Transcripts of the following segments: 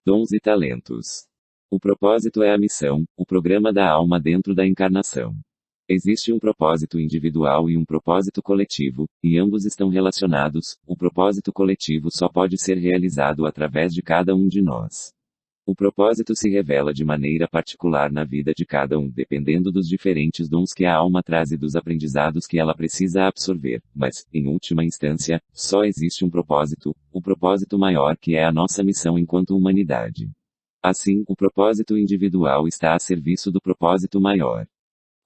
Dons e talentos. O propósito é a missão, o programa da alma dentro da encarnação. Existe um propósito individual e um propósito coletivo, e ambos estão relacionados. O propósito coletivo só pode ser realizado através de cada um de nós. O propósito se revela de maneira particular na vida de cada um, dependendo dos diferentes dons que a alma traz e dos aprendizados que ela precisa absorver, mas, em última instância, só existe um propósito, o propósito maior que é a nossa missão enquanto humanidade. Assim, o propósito individual está a serviço do propósito maior.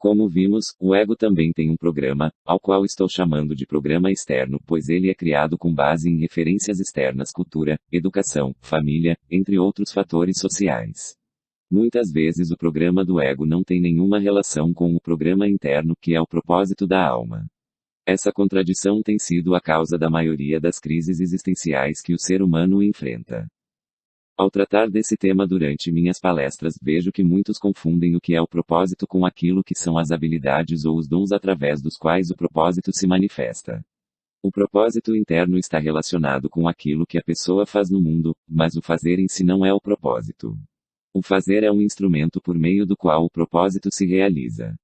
Como vimos, o ego também tem um programa, ao qual estou chamando de programa externo, pois ele é criado com base em referências externas, cultura, educação, família, entre outros fatores sociais. Muitas vezes o programa do ego não tem nenhuma relação com o programa interno, que é o propósito da alma. Essa contradição tem sido a causa da maioria das crises existenciais que o ser humano enfrenta. Ao tratar desse tema durante minhas palestras, vejo que muitos confundem o que é o propósito com aquilo que são as habilidades ou os dons através dos quais o propósito se manifesta. O propósito interno está relacionado com aquilo que a pessoa faz no mundo, mas o fazer em si não é o propósito. O fazer é um instrumento por meio do qual o propósito se realiza.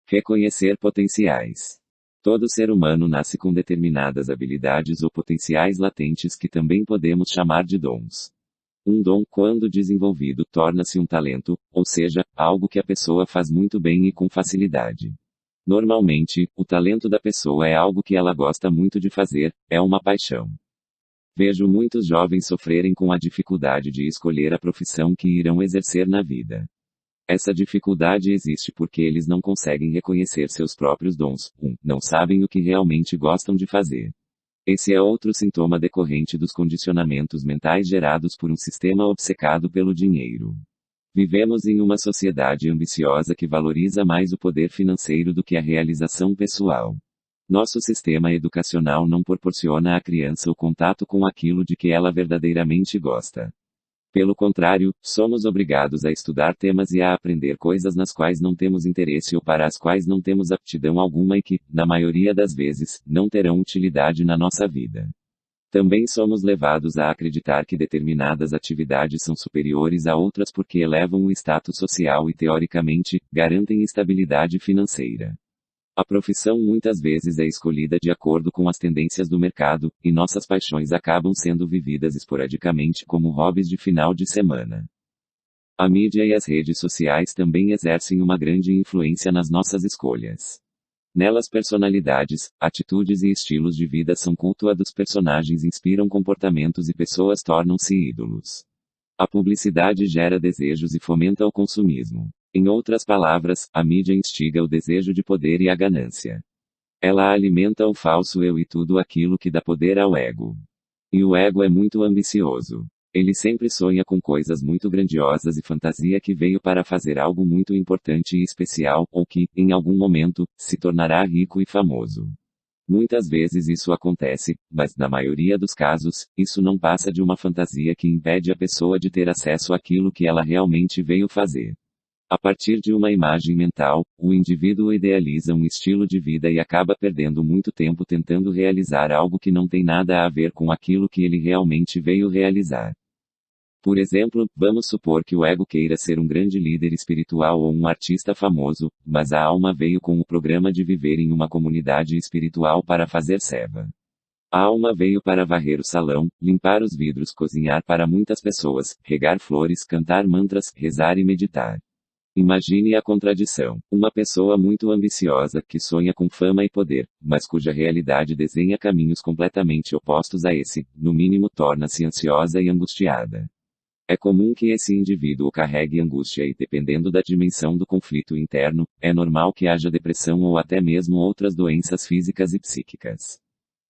Reconhecer potenciais. Todo ser humano nasce com determinadas habilidades ou potenciais latentes que também podemos chamar de dons. Um dom, quando desenvolvido, torna-se um talento, ou seja, algo que a pessoa faz muito bem e com facilidade. Normalmente, o talento da pessoa é algo que ela gosta muito de fazer, é uma paixão. Vejo muitos jovens sofrerem com a dificuldade de escolher a profissão que irão exercer na vida. Essa dificuldade existe porque eles não conseguem reconhecer seus próprios dons, não sabem o que realmente gostam de fazer. Esse é outro sintoma decorrente dos condicionamentos mentais gerados por um sistema obcecado pelo dinheiro. Vivemos em uma sociedade ambiciosa que valoriza mais o poder financeiro do que a realização pessoal. Nosso sistema educacional não proporciona à criança o contato com aquilo de que ela verdadeiramente gosta. Pelo contrário, somos obrigados a estudar temas e a aprender coisas nas quais não temos interesse ou para as quais não temos aptidão alguma e que, na maioria das vezes, não terão utilidade na nossa vida. Também somos levados a acreditar que determinadas atividades são superiores a outras porque elevam o status social e, teoricamente, garantem estabilidade financeira. A profissão muitas vezes é escolhida de acordo com as tendências do mercado, e nossas paixões acabam sendo vividas esporadicamente como hobbies de final de semana. A mídia e as redes sociais também exercem uma grande influência nas nossas escolhas. Nelas, personalidades, atitudes e estilos de vida são cultuados, personagens inspiram comportamentos e pessoas tornam-se ídolos. A publicidade gera desejos e fomenta o consumismo. Em outras palavras, a mídia instiga o desejo de poder e a ganância. Ela alimenta o falso eu e tudo aquilo que dá poder ao ego. E o ego é muito ambicioso. Ele sempre sonha com coisas muito grandiosas e fantasia que veio para fazer algo muito importante e especial, ou que, em algum momento, se tornará rico e famoso. Muitas vezes isso acontece, mas na maioria dos casos, isso não passa de uma fantasia que impede a pessoa de ter acesso àquilo que ela realmente veio fazer. A partir de uma imagem mental, o indivíduo idealiza um estilo de vida e acaba perdendo muito tempo tentando realizar algo que não tem nada a ver com aquilo que ele realmente veio realizar. Por exemplo, vamos supor que o ego queira ser um grande líder espiritual ou um artista famoso, mas a alma veio com o programa de viver em uma comunidade espiritual para fazer seva. A alma veio para varrer o salão, limpar os vidros, cozinhar para muitas pessoas, regar flores, cantar mantras, rezar e meditar. Imagine a contradição. Uma pessoa muito ambiciosa, que sonha com fama e poder, mas cuja realidade desenha caminhos completamente opostos a esse, no mínimo torna-se ansiosa e angustiada. É comum que esse indivíduo carregue angústia e, dependendo da dimensão do conflito interno, é normal que haja depressão ou até mesmo outras doenças físicas e psíquicas.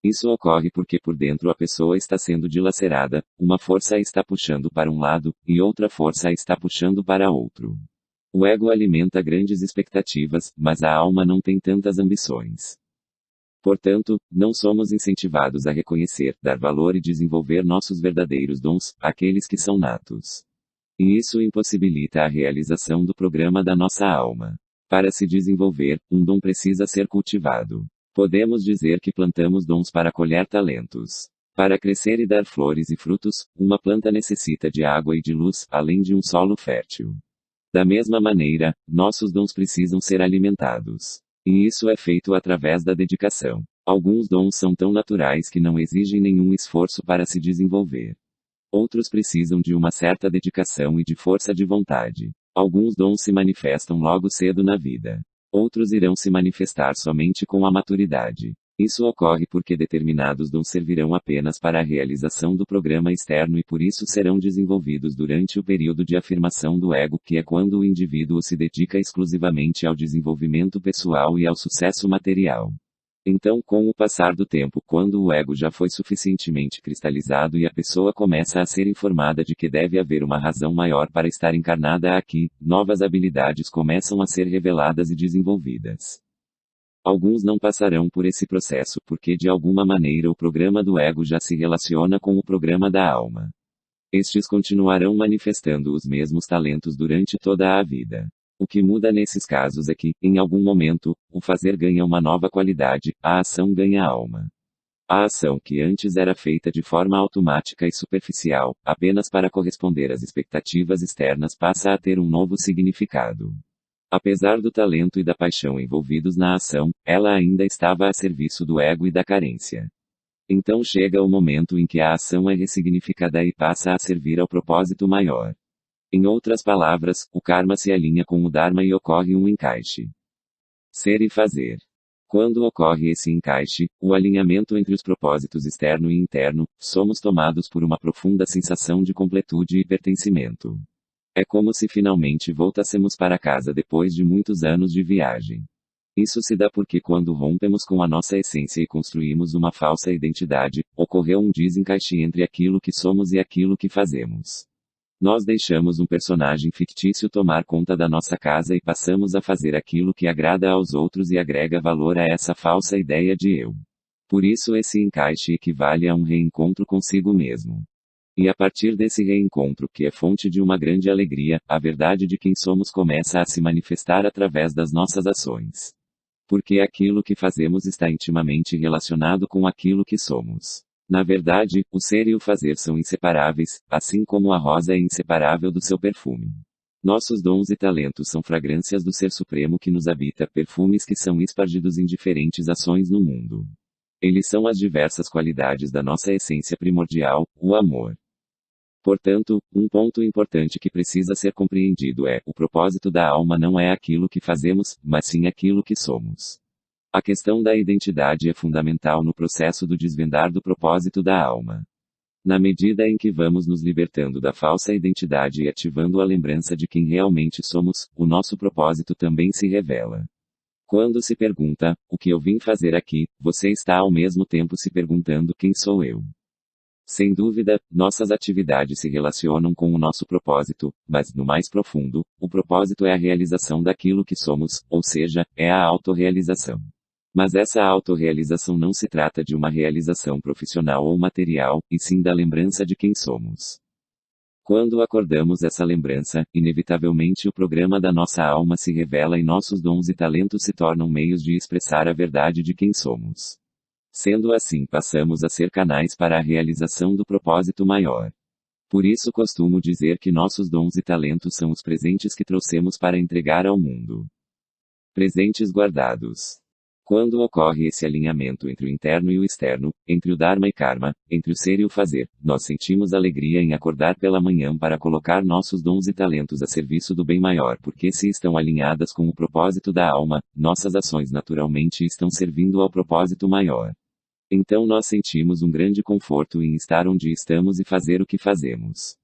Isso ocorre porque por dentro a pessoa está sendo dilacerada, uma força a está puxando para um lado, e outra força a está puxando para outro. O ego alimenta grandes expectativas, mas a alma não tem tantas ambições. Portanto, não somos incentivados a reconhecer, dar valor e desenvolver nossos verdadeiros dons, aqueles que são natos. E isso impossibilita a realização do programa da nossa alma. Para se desenvolver, um dom precisa ser cultivado. Podemos dizer que plantamos dons para colher talentos. Para crescer e dar flores e frutos, uma planta necessita de água e de luz, além de um solo fértil. Da mesma maneira, nossos dons precisam ser alimentados. E isso é feito através da dedicação. Alguns dons são tão naturais que não exigem nenhum esforço para se desenvolver. Outros precisam de uma certa dedicação e de força de vontade. Alguns dons se manifestam logo cedo na vida. Outros irão se manifestar somente com a maturidade. Isso ocorre porque determinados dons servirão apenas para a realização do programa externo e por isso serão desenvolvidos durante o período de afirmação do ego, que é quando o indivíduo se dedica exclusivamente ao desenvolvimento pessoal e ao sucesso material. Então, com o passar do tempo, quando o ego já foi suficientemente cristalizado e a pessoa começa a ser informada de que deve haver uma razão maior para estar encarnada aqui, novas habilidades começam a ser reveladas e desenvolvidas. Alguns não passarão por esse processo porque de alguma maneira o programa do ego já se relaciona com o programa da alma. Estes continuarão manifestando os mesmos talentos durante toda a vida. O que muda nesses casos é que, em algum momento, o fazer ganha uma nova qualidade, a ação ganha alma. A ação que antes era feita de forma automática e superficial, apenas para corresponder às expectativas externas, passa a ter um novo significado. Apesar do talento e da paixão envolvidos na ação, ela ainda estava a serviço do ego e da carência. Então chega o momento em que a ação é ressignificada e passa a servir ao propósito maior. Em outras palavras, o karma se alinha com o dharma e ocorre um encaixe. Ser e fazer. Quando ocorre esse encaixe, o alinhamento entre os propósitos externo e interno, somos tomados por uma profunda sensação de completude e pertencimento. É como se finalmente voltássemos para casa depois de muitos anos de viagem. Isso se dá porque quando rompemos com a nossa essência e construímos uma falsa identidade, ocorreu um desencaixe entre aquilo que somos e aquilo que fazemos. Nós deixamos um personagem fictício tomar conta da nossa casa e passamos a fazer aquilo que agrada aos outros e agrega valor a essa falsa ideia de eu. Por isso esse encaixe equivale a um reencontro consigo mesmo. E a partir desse reencontro, que é fonte de uma grande alegria, a verdade de quem somos começa a se manifestar através das nossas ações. Porque aquilo que fazemos está intimamente relacionado com aquilo que somos. Na verdade, o ser e o fazer são inseparáveis, assim como a rosa é inseparável do seu perfume. Nossos dons e talentos são fragrâncias do Ser Supremo que nos habita, perfumes que são espargidos em diferentes ações no mundo. Eles são as diversas qualidades da nossa essência primordial, o amor. Portanto, um ponto importante que precisa ser compreendido é: o propósito da alma não é aquilo que fazemos, mas sim aquilo que somos. A questão da identidade é fundamental no processo do desvendar do propósito da alma. Na medida em que vamos nos libertando da falsa identidade e ativando a lembrança de quem realmente somos, o nosso propósito também se revela. Quando se pergunta, o que eu vim fazer aqui, você está ao mesmo tempo se perguntando quem sou eu. Sem dúvida, nossas atividades se relacionam com o nosso propósito, mas, no mais profundo, o propósito é a realização daquilo que somos, ou seja, é a autorrealização. Mas essa autorrealização não se trata de uma realização profissional ou material, e sim da lembrança de quem somos. Quando acordamos essa lembrança, inevitavelmente o programa da nossa alma se revela e nossos dons e talentos se tornam meios de expressar a verdade de quem somos. Sendo assim, passamos a ser canais para a realização do propósito maior. Por isso costumo dizer que nossos dons e talentos são os presentes que trouxemos para entregar ao mundo. Presentes guardados. Quando ocorre esse alinhamento entre o interno e o externo, entre o Dharma e Karma, entre o ser e o fazer, nós sentimos alegria em acordar pela manhã para colocar nossos dons e talentos a serviço do bem maior, porque se estão alinhadas com o propósito da alma, nossas ações naturalmente estão servindo ao propósito maior. Então nós sentimos um grande conforto em estar onde estamos e fazer o que fazemos.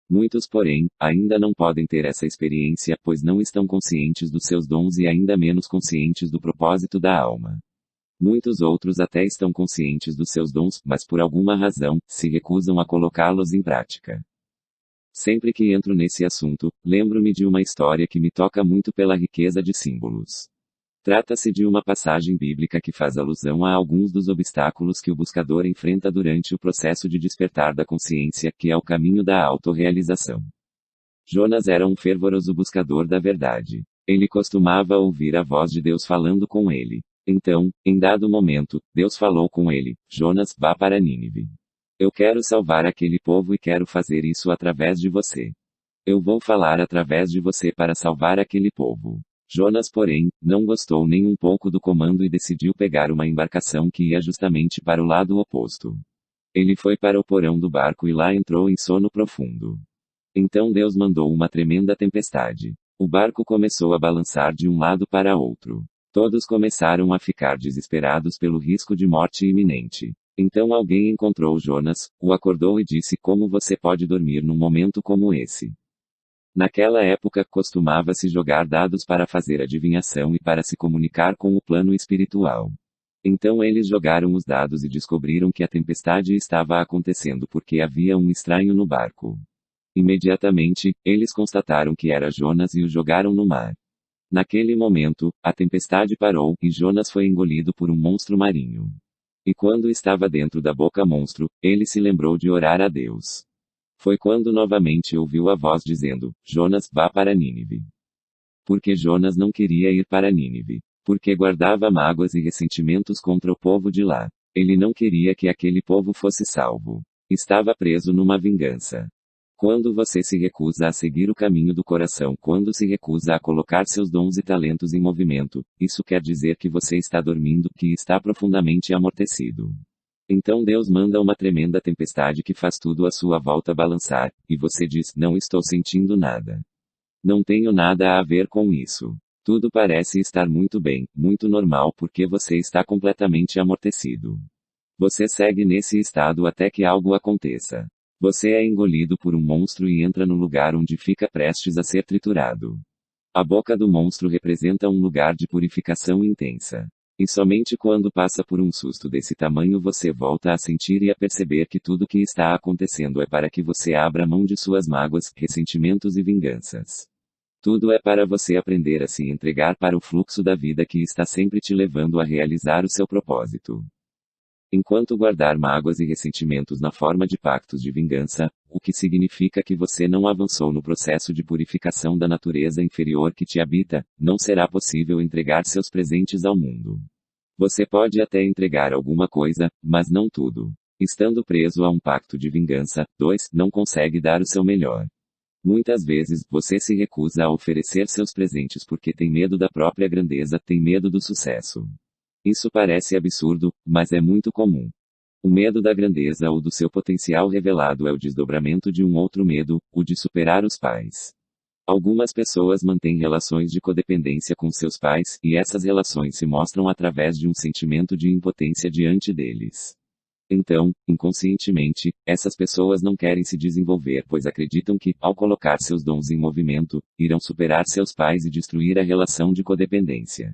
Muitos, porém, ainda não podem ter essa experiência, pois não estão conscientes dos seus dons e ainda menos conscientes do propósito da alma. Muitos outros até estão conscientes dos seus dons, mas por alguma razão, se recusam a colocá-los em prática. Sempre que entro nesse assunto, lembro-me de uma história que me toca muito pela riqueza de símbolos. Trata-se de uma passagem bíblica que faz alusão a alguns dos obstáculos que o buscador enfrenta durante o processo de despertar da consciência, que é o caminho da autorrealização. Jonas era um fervoroso buscador da verdade. Ele costumava ouvir a voz de Deus falando com ele. Então, em dado momento, Deus falou com ele: Jonas, vá para Nínive. Eu quero salvar aquele povo e quero fazer isso através de você. Eu vou falar através de você para salvar aquele povo. Jonas, porém, não gostou nem um pouco do comando e decidiu pegar uma embarcação que ia justamente para o lado oposto. Ele foi para o porão do barco e lá entrou em sono profundo. Então Deus mandou uma tremenda tempestade. O barco começou a balançar de um lado para outro. Todos começaram a ficar desesperados pelo risco de morte iminente. Então alguém encontrou Jonas, o acordou e disse: Como você pode dormir num momento como esse? Naquela época, costumava-se jogar dados para fazer adivinhação e para se comunicar com o plano espiritual. Então eles jogaram os dados e descobriram que a tempestade estava acontecendo porque havia um estranho no barco. Imediatamente, eles constataram que era Jonas e o jogaram no mar. Naquele momento, a tempestade parou, e Jonas foi engolido por um monstro marinho. E quando estava dentro da boca monstro, ele se lembrou de orar a Deus. Foi quando novamente ouviu a voz dizendo: Jonas, vá para Nínive. Porque Jonas não queria ir para Nínive. Porque guardava mágoas e ressentimentos contra o povo de lá. Ele não queria que aquele povo fosse salvo. Estava preso numa vingança. Quando você se recusa a seguir o caminho do coração, quando se recusa a colocar seus dons e talentos em movimento, isso quer dizer que você está dormindo, que está profundamente amortecido. Então Deus manda uma tremenda tempestade que faz tudo à sua volta balançar, e você diz: Não estou sentindo nada. Não tenho nada a ver com isso. Tudo parece estar muito bem, muito normal porque você está completamente amortecido. Você segue nesse estado até que algo aconteça. Você é engolido por um monstro e entra no lugar onde fica prestes a ser triturado. A boca do monstro representa um lugar de purificação intensa. E somente quando passa por um susto desse tamanho você volta a sentir e a perceber que tudo que está acontecendo é para que você abra mão de suas mágoas, ressentimentos e vinganças. Tudo é para você aprender a se entregar para o fluxo da vida que está sempre te levando a realizar o seu propósito. Enquanto guardar mágoas e ressentimentos na forma de pactos de vingança, o que significa que você não avançou no processo de purificação da natureza inferior que te habita, não será possível entregar seus presentes ao mundo. Você pode até entregar alguma coisa, mas não tudo. Estando preso a um pacto de vingança, 2, não consegue dar o seu melhor. Muitas vezes, você se recusa a oferecer seus presentes porque tem medo da própria grandeza, tem medo do sucesso. Isso parece absurdo, mas é muito comum. O medo da grandeza ou do seu potencial revelado é o desdobramento de um outro medo, o de superar os pais. Algumas pessoas mantêm relações de codependência com seus pais, e essas relações se mostram através de um sentimento de impotência diante deles. Então, inconscientemente, essas pessoas não querem se desenvolver pois acreditam que, ao colocar seus dons em movimento, irão superar seus pais e destruir a relação de codependência.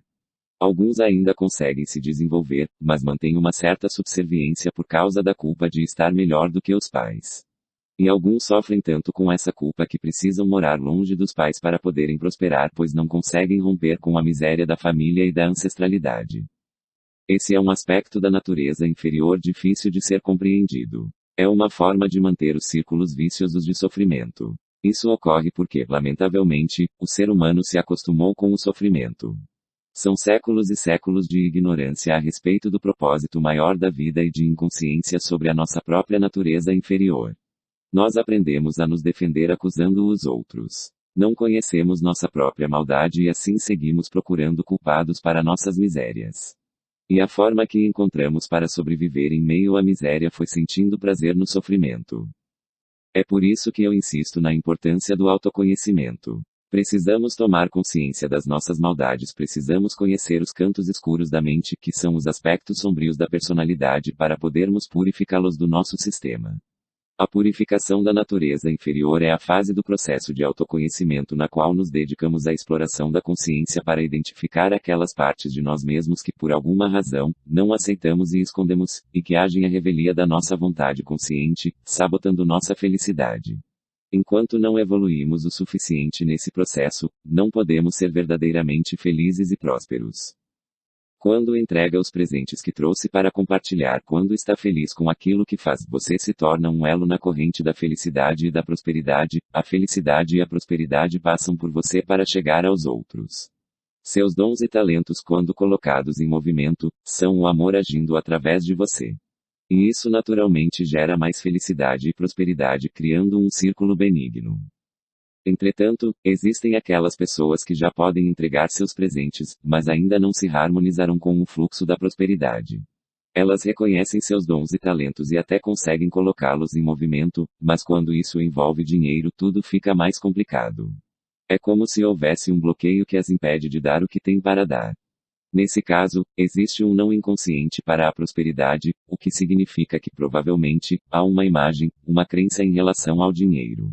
Alguns ainda conseguem se desenvolver, mas mantêm uma certa subserviência por causa da culpa de estar melhor do que os pais. E alguns sofrem tanto com essa culpa que precisam morar longe dos pais para poderem prosperar pois não conseguem romper com a miséria da família e da ancestralidade. Esse é um aspecto da natureza inferior difícil de ser compreendido. É uma forma de manter os círculos viciosos de sofrimento. Isso ocorre porque, lamentavelmente, o ser humano se acostumou com o sofrimento. São séculos e séculos de ignorância a respeito do propósito maior da vida e de inconsciência sobre a nossa própria natureza inferior. Nós aprendemos a nos defender acusando os outros. Não conhecemos nossa própria maldade e assim seguimos procurando culpados para nossas misérias. E a forma que encontramos para sobreviver em meio à miséria foi sentindo prazer no sofrimento. É por isso que eu insisto na importância do autoconhecimento. Precisamos tomar consciência das nossas maldades, precisamos conhecer os cantos escuros da mente, que são os aspectos sombrios da personalidade, para podermos purificá-los do nosso sistema. A purificação da natureza inferior é a fase do processo de autoconhecimento na qual nos dedicamos à exploração da consciência para identificar aquelas partes de nós mesmos que por alguma razão, não aceitamos e escondemos, e que agem à revelia da nossa vontade consciente, sabotando nossa felicidade. Enquanto não evoluímos o suficiente nesse processo, não podemos ser verdadeiramente felizes e prósperos. Quando entrega os presentes que trouxe para compartilhar, quando está feliz com aquilo que faz, você se torna um elo na corrente da felicidade e da prosperidade. A felicidade e a prosperidade passam por você para chegar aos outros. Seus dons e talentos, quando colocados em movimento, são o amor agindo através de você. E isso naturalmente gera mais felicidade e prosperidade, criando um círculo benigno. Entretanto, existem aquelas pessoas que já podem entregar seus presentes, mas ainda não se harmonizaram com o fluxo da prosperidade. Elas reconhecem seus dons e talentos e até conseguem colocá-los em movimento, mas quando isso envolve dinheiro, tudo fica mais complicado. É como se houvesse um bloqueio que as impede de dar o que têm para dar. Nesse caso, existe um não inconsciente para a prosperidade, o que significa que provavelmente há uma imagem, uma crença em relação ao dinheiro.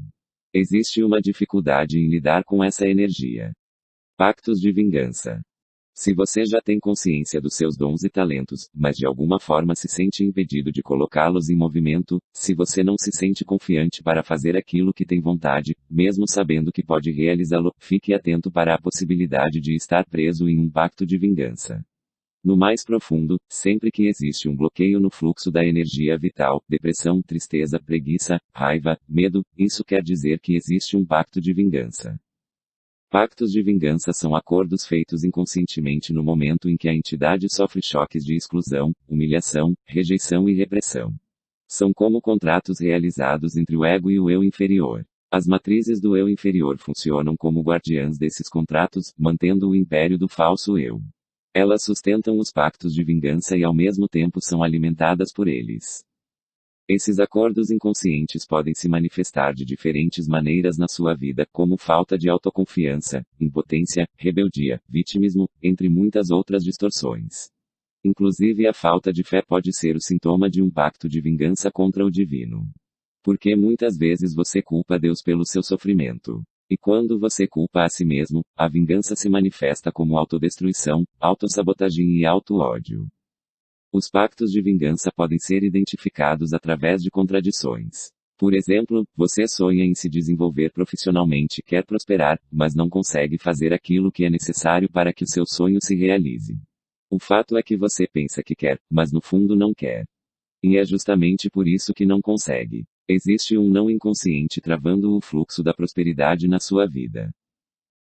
Existe uma dificuldade em lidar com essa energia. Pactos de vingança. Se você já tem consciência dos seus dons e talentos, mas de alguma forma se sente impedido de colocá-los em movimento, se você não se sente confiante para fazer aquilo que tem vontade, mesmo sabendo que pode realizá-lo, fique atento para a possibilidade de estar preso em um pacto de vingança. No mais profundo, sempre que existe um bloqueio no fluxo da energia vital, depressão, tristeza, preguiça, raiva, medo, isso quer dizer que existe um pacto de vingança. Pactos de vingança são acordos feitos inconscientemente no momento em que a entidade sofre choques de exclusão, humilhação, rejeição e repressão. São como contratos realizados entre o ego e o eu inferior. As matrizes do eu inferior funcionam como guardiãs desses contratos, mantendo o império do falso eu. Elas sustentam os pactos de vingança e ao mesmo tempo são alimentadas por eles. Esses acordos inconscientes podem se manifestar de diferentes maneiras na sua vida, como falta de autoconfiança, impotência, rebeldia, vitimismo, entre muitas outras distorções. Inclusive a falta de fé pode ser o sintoma de um pacto de vingança contra o divino. Porque muitas vezes você culpa Deus pelo seu sofrimento. E quando você culpa a si mesmo, a vingança se manifesta como autodestruição, autossabotagem e auto-ódio. Os pactos de vingança podem ser identificados através de contradições. Por exemplo, você sonha em se desenvolver profissionalmente, quer prosperar, mas não consegue fazer aquilo que é necessário para que o seu sonho se realize. O fato é que você pensa que quer, mas no fundo não quer. E é justamente por isso que não consegue. Existe um não inconsciente travando o fluxo da prosperidade na sua vida.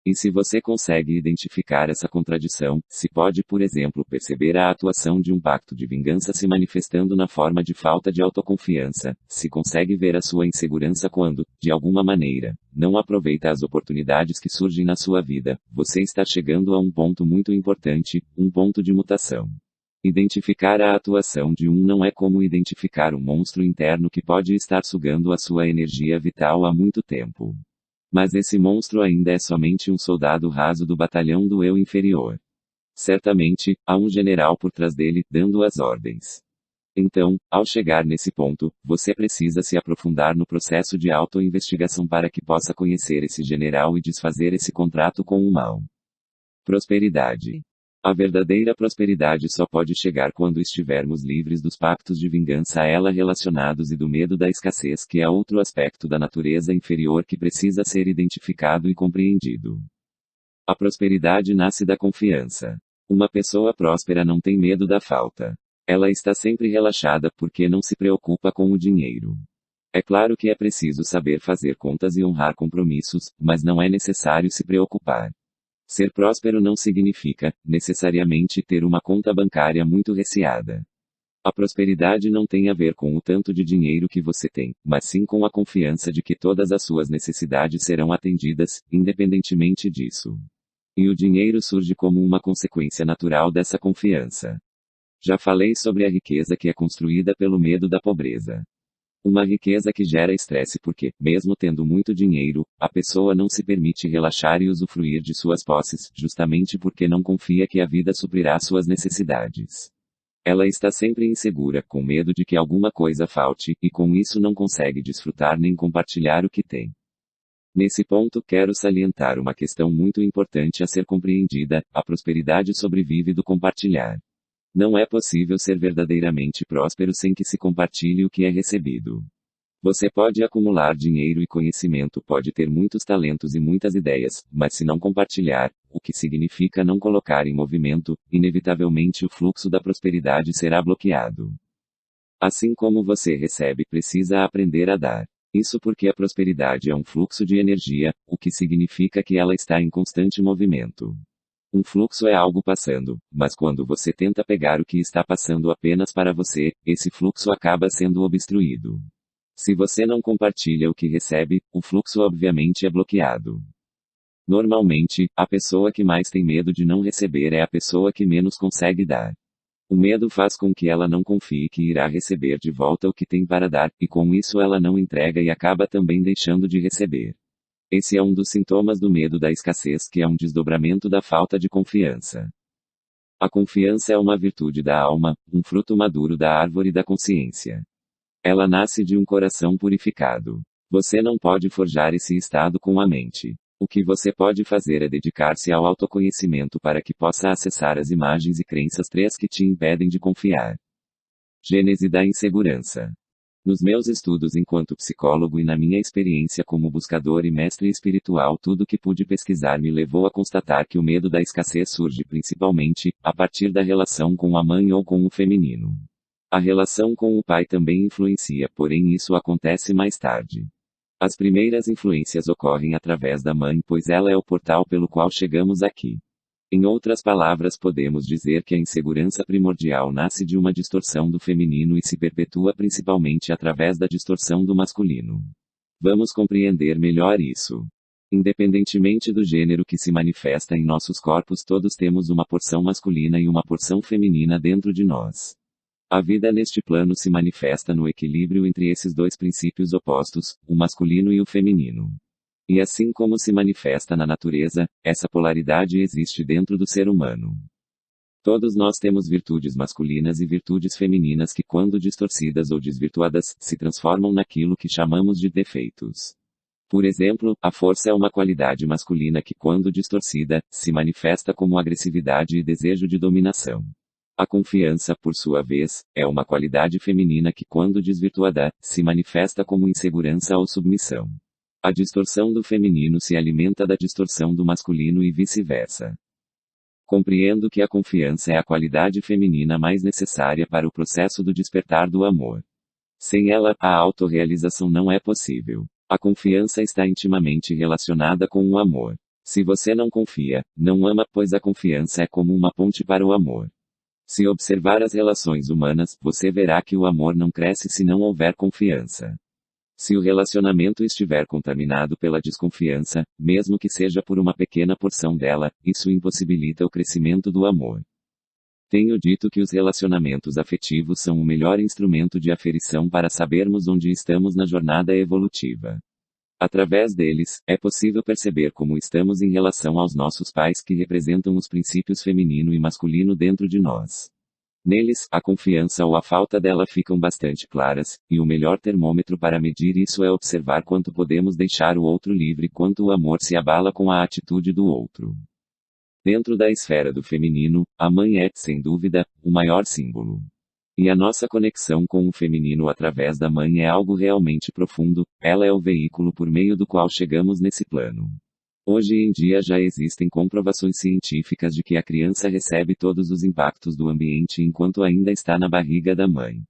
E se você consegue identificar essa contradição, se pode, por exemplo, perceber a atuação de um pacto de vingança se manifestando na forma de falta de autoconfiança, se consegue ver a sua insegurança quando, de alguma maneira, não aproveita as oportunidades que surgem na sua vida, você está chegando a um ponto muito importante, um ponto de mutação. Identificar a atuação de um não é como identificar um monstro interno que pode estar sugando a sua energia vital há muito tempo. Mas esse monstro ainda é somente um soldado raso do batalhão do eu inferior. Certamente, há um general por trás dele, dando as ordens. Então, ao chegar nesse ponto, você precisa se aprofundar no processo de auto-investigação para que possa conhecer esse general e desfazer esse contrato com o mal. Prosperidade. A verdadeira prosperidade só pode chegar quando estivermos livres dos pactos de vingança a ela relacionados e do medo da escassez, que é outro aspecto da natureza inferior que precisa ser identificado e compreendido. A prosperidade nasce da confiança. Uma pessoa próspera não tem medo da falta. Ela está sempre relaxada porque não se preocupa com o dinheiro. É claro que é preciso saber fazer contas e honrar compromissos, mas não é necessário se preocupar. Ser próspero não significa, necessariamente, ter uma conta bancária muito recheada. A prosperidade não tem a ver com o tanto de dinheiro que você tem, mas sim com a confiança de que todas as suas necessidades serão atendidas, independentemente disso. E o dinheiro surge como uma consequência natural dessa confiança. Já falei sobre a riqueza que é construída pelo medo da pobreza. Uma riqueza que gera estresse porque, mesmo tendo muito dinheiro, a pessoa não se permite relaxar e usufruir de suas posses, justamente porque não confia que a vida suprirá suas necessidades. Ela está sempre insegura, com medo de que alguma coisa falte, e com isso não consegue desfrutar nem compartilhar o que tem. Nesse ponto quero salientar uma questão muito importante a ser compreendida: a prosperidade sobrevive do compartilhar. Não é possível ser verdadeiramente próspero sem que se compartilhe o que é recebido. Você pode acumular dinheiro e conhecimento, pode ter muitos talentos e muitas ideias, mas se não compartilhar, o que significa não colocar em movimento, inevitavelmente o fluxo da prosperidade será bloqueado. Assim como você recebe, precisa aprender a dar. Isso porque a prosperidade é um fluxo de energia, o que significa que ela está em constante movimento. Um fluxo é algo passando, mas quando você tenta pegar o que está passando apenas para você, esse fluxo acaba sendo obstruído. Se você não compartilha o que recebe, o fluxo obviamente é bloqueado. Normalmente, a pessoa que mais tem medo de não receber é a pessoa que menos consegue dar. O medo faz com que ela não confie que irá receber de volta o que tem para dar, e com isso ela não entrega e acaba também deixando de receber. Esse é um dos sintomas do medo da escassez, que é um desdobramento da falta de confiança. A confiança é uma virtude da alma, um fruto maduro da árvore da consciência. Ela nasce de um coração purificado. Você não pode forjar esse estado com a mente. O que você pode fazer é dedicar-se ao autoconhecimento para que possa acessar as imagens e crenças 3 que te impedem de confiar. Gênese da insegurança. Nos meus estudos enquanto psicólogo e na minha experiência como buscador e mestre espiritual, tudo que pude pesquisar me levou a constatar que o medo da escassez surge principalmente a partir da relação com a mãe ou com o feminino. A relação com o pai também influencia, porém isso acontece mais tarde. As primeiras influências ocorrem através da mãe, pois ela é o portal pelo qual chegamos aqui. Em outras palavras, podemos dizer que a insegurança primordial nasce de uma distorção do feminino e se perpetua principalmente através da distorção do masculino. Vamos compreender melhor isso. Independentemente do gênero que se manifesta em nossos corpos, todos temos uma porção masculina e uma porção feminina dentro de nós. A vida neste plano se manifesta no equilíbrio entre esses dois princípios opostos, o masculino e o feminino. E assim como se manifesta na natureza, essa polaridade existe dentro do ser humano. Todos nós temos virtudes masculinas e virtudes femininas que, quando distorcidas ou desvirtuadas, se transformam naquilo que chamamos de defeitos. Por exemplo, a força é uma qualidade masculina que, quando distorcida, se manifesta como agressividade e desejo de dominação. A confiança, por sua vez, é uma qualidade feminina que, quando desvirtuada, se manifesta como insegurança ou submissão. A distorção do feminino se alimenta da distorção do masculino e vice-versa. Compreendo que a confiança é a qualidade feminina mais necessária para o processo do despertar do amor. Sem ela, a autorrealização não é possível. A confiança está intimamente relacionada com o amor. Se você não confia, não ama, pois a confiança é como uma ponte para o amor. Se observar as relações humanas, você verá que o amor não cresce se não houver confiança. Se o relacionamento estiver contaminado pela desconfiança, mesmo que seja por uma pequena porção dela, isso impossibilita o crescimento do amor. Tenho dito que os relacionamentos afetivos são o melhor instrumento de aferição para sabermos onde estamos na jornada evolutiva. Através deles, é possível perceber como estamos em relação aos nossos pais, que representam os princípios feminino e masculino dentro de nós. Neles, a confiança ou a falta dela ficam bastante claras, e o melhor termômetro para medir isso é observar quanto podemos deixar o outro livre, quanto o amor se abala com a atitude do outro. Dentro da esfera do feminino, a mãe é, sem dúvida, o maior símbolo. E a nossa conexão com o feminino através da mãe é algo realmente profundo, ela é o veículo por meio do qual chegamos nesse plano. Hoje em dia já existem comprovações científicas de que a criança recebe todos os impactos do ambiente enquanto ainda está na barriga da mãe.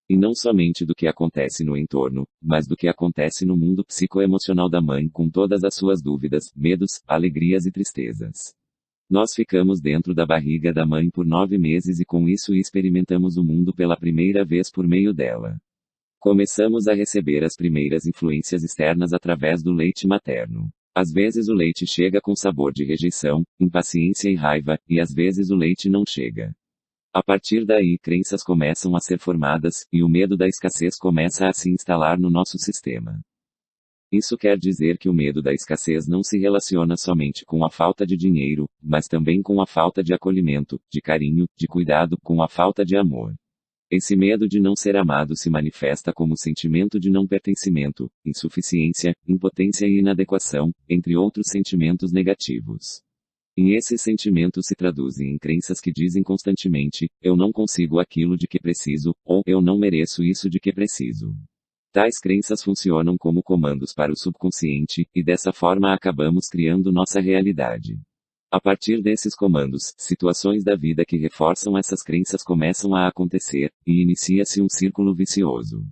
E não somente do que acontece no entorno, mas do que acontece no mundo psicoemocional da mãe, com todas as suas dúvidas, medos, alegrias e tristezas. Nós ficamos dentro da barriga da mãe por 9 meses e com isso experimentamos o mundo pela primeira vez por meio dela. Começamos a receber as primeiras influências externas através do leite materno. Às vezes o leite chega com sabor de rejeição, impaciência e raiva, e às vezes o leite não chega. A partir daí, crenças começam a ser formadas, e o medo da escassez começa a se instalar no nosso sistema. Isso quer dizer que o medo da escassez não se relaciona somente com a falta de dinheiro, mas também com a falta de acolhimento, de carinho, de cuidado, com a falta de amor. Esse medo de não ser amado se manifesta como sentimento de não pertencimento, insuficiência, impotência e inadequação, entre outros sentimentos negativos. E esses sentimentos se traduzem em crenças que dizem constantemente: eu não consigo aquilo de que preciso, ou eu não mereço isso de que preciso. Tais crenças funcionam como comandos para o subconsciente, e dessa forma acabamos criando nossa realidade. A partir desses comandos, situações da vida que reforçam essas crenças começam a acontecer, e inicia-se um círculo vicioso.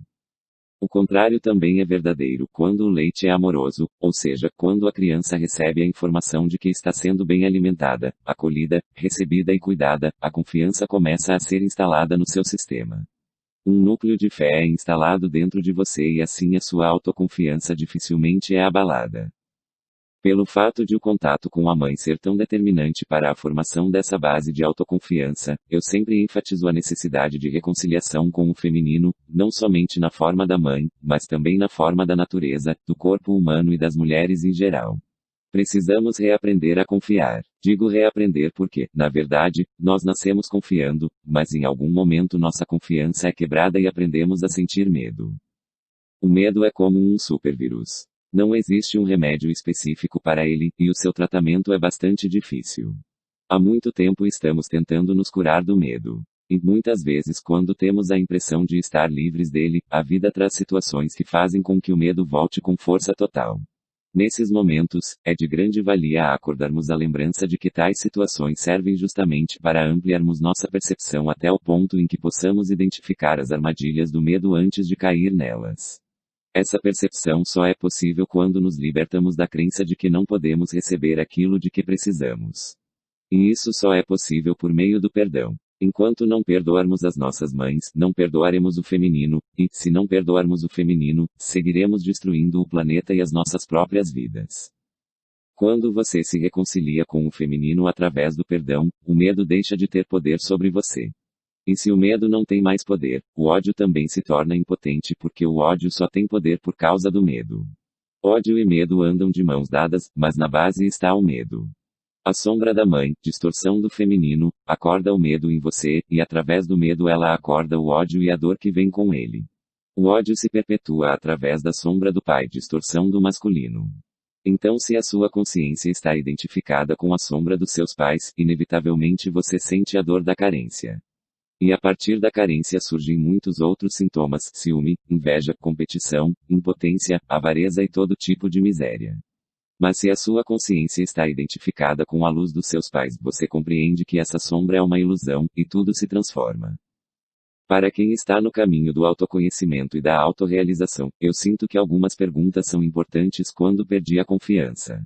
O contrário também é verdadeiro quando o leite é amoroso, ou seja, quando a criança recebe a informação de que está sendo bem alimentada, acolhida, recebida e cuidada, a confiança começa a ser instalada no seu sistema. Um núcleo de fé é instalado dentro de você e assim a sua autoconfiança dificilmente é abalada. Pelo fato de o contato com a mãe ser tão determinante para a formação dessa base de autoconfiança, eu sempre enfatizo a necessidade de reconciliação com o feminino, não somente na forma da mãe, mas também na forma da natureza, do corpo humano e das mulheres em geral. Precisamos reaprender a confiar. Digo reaprender porque, na verdade, nós nascemos confiando, mas em algum momento nossa confiança é quebrada e aprendemos a sentir medo. O medo é como um supervírus. Não existe um remédio específico para ele, e o seu tratamento é bastante difícil. Há muito tempo estamos tentando nos curar do medo. E muitas vezes, quando temos a impressão de estar livres dele, a vida traz situações que fazem com que o medo volte com força total. Nesses momentos, é de grande valia acordarmos a lembrança de que tais situações servem justamente para ampliarmos nossa percepção até o ponto em que possamos identificar as armadilhas do medo antes de cair nelas. Essa percepção só é possível quando nos libertamos da crença de que não podemos receber aquilo de que precisamos. E isso só é possível por meio do perdão. Enquanto não perdoarmos as nossas mães, não perdoaremos o feminino, e, se não perdoarmos o feminino, seguiremos destruindo o planeta e as nossas próprias vidas. Quando você se reconcilia com o feminino através do perdão, o medo deixa de ter poder sobre você. E se o medo não tem mais poder, o ódio também se torna impotente porque o ódio só tem poder por causa do medo. Ódio e medo andam de mãos dadas, mas na base está o medo. A sombra da mãe, distorção do feminino, acorda o medo em você, e através do medo ela acorda o ódio e a dor que vem com ele. O ódio se perpetua através da sombra do pai, distorção do masculino. Então, se a sua consciência está identificada com a sombra dos seus pais, inevitavelmente você sente a dor da carência. E a partir da carência surgem muitos outros sintomas: ciúme, inveja, competição, impotência, avareza e todo tipo de miséria. Mas se a sua consciência está identificada com a luz dos seus pais, você compreende que essa sombra é uma ilusão, e tudo se transforma. Para quem está no caminho do autoconhecimento e da autorrealização, eu sinto que algumas perguntas são importantes quando perdi a confiança.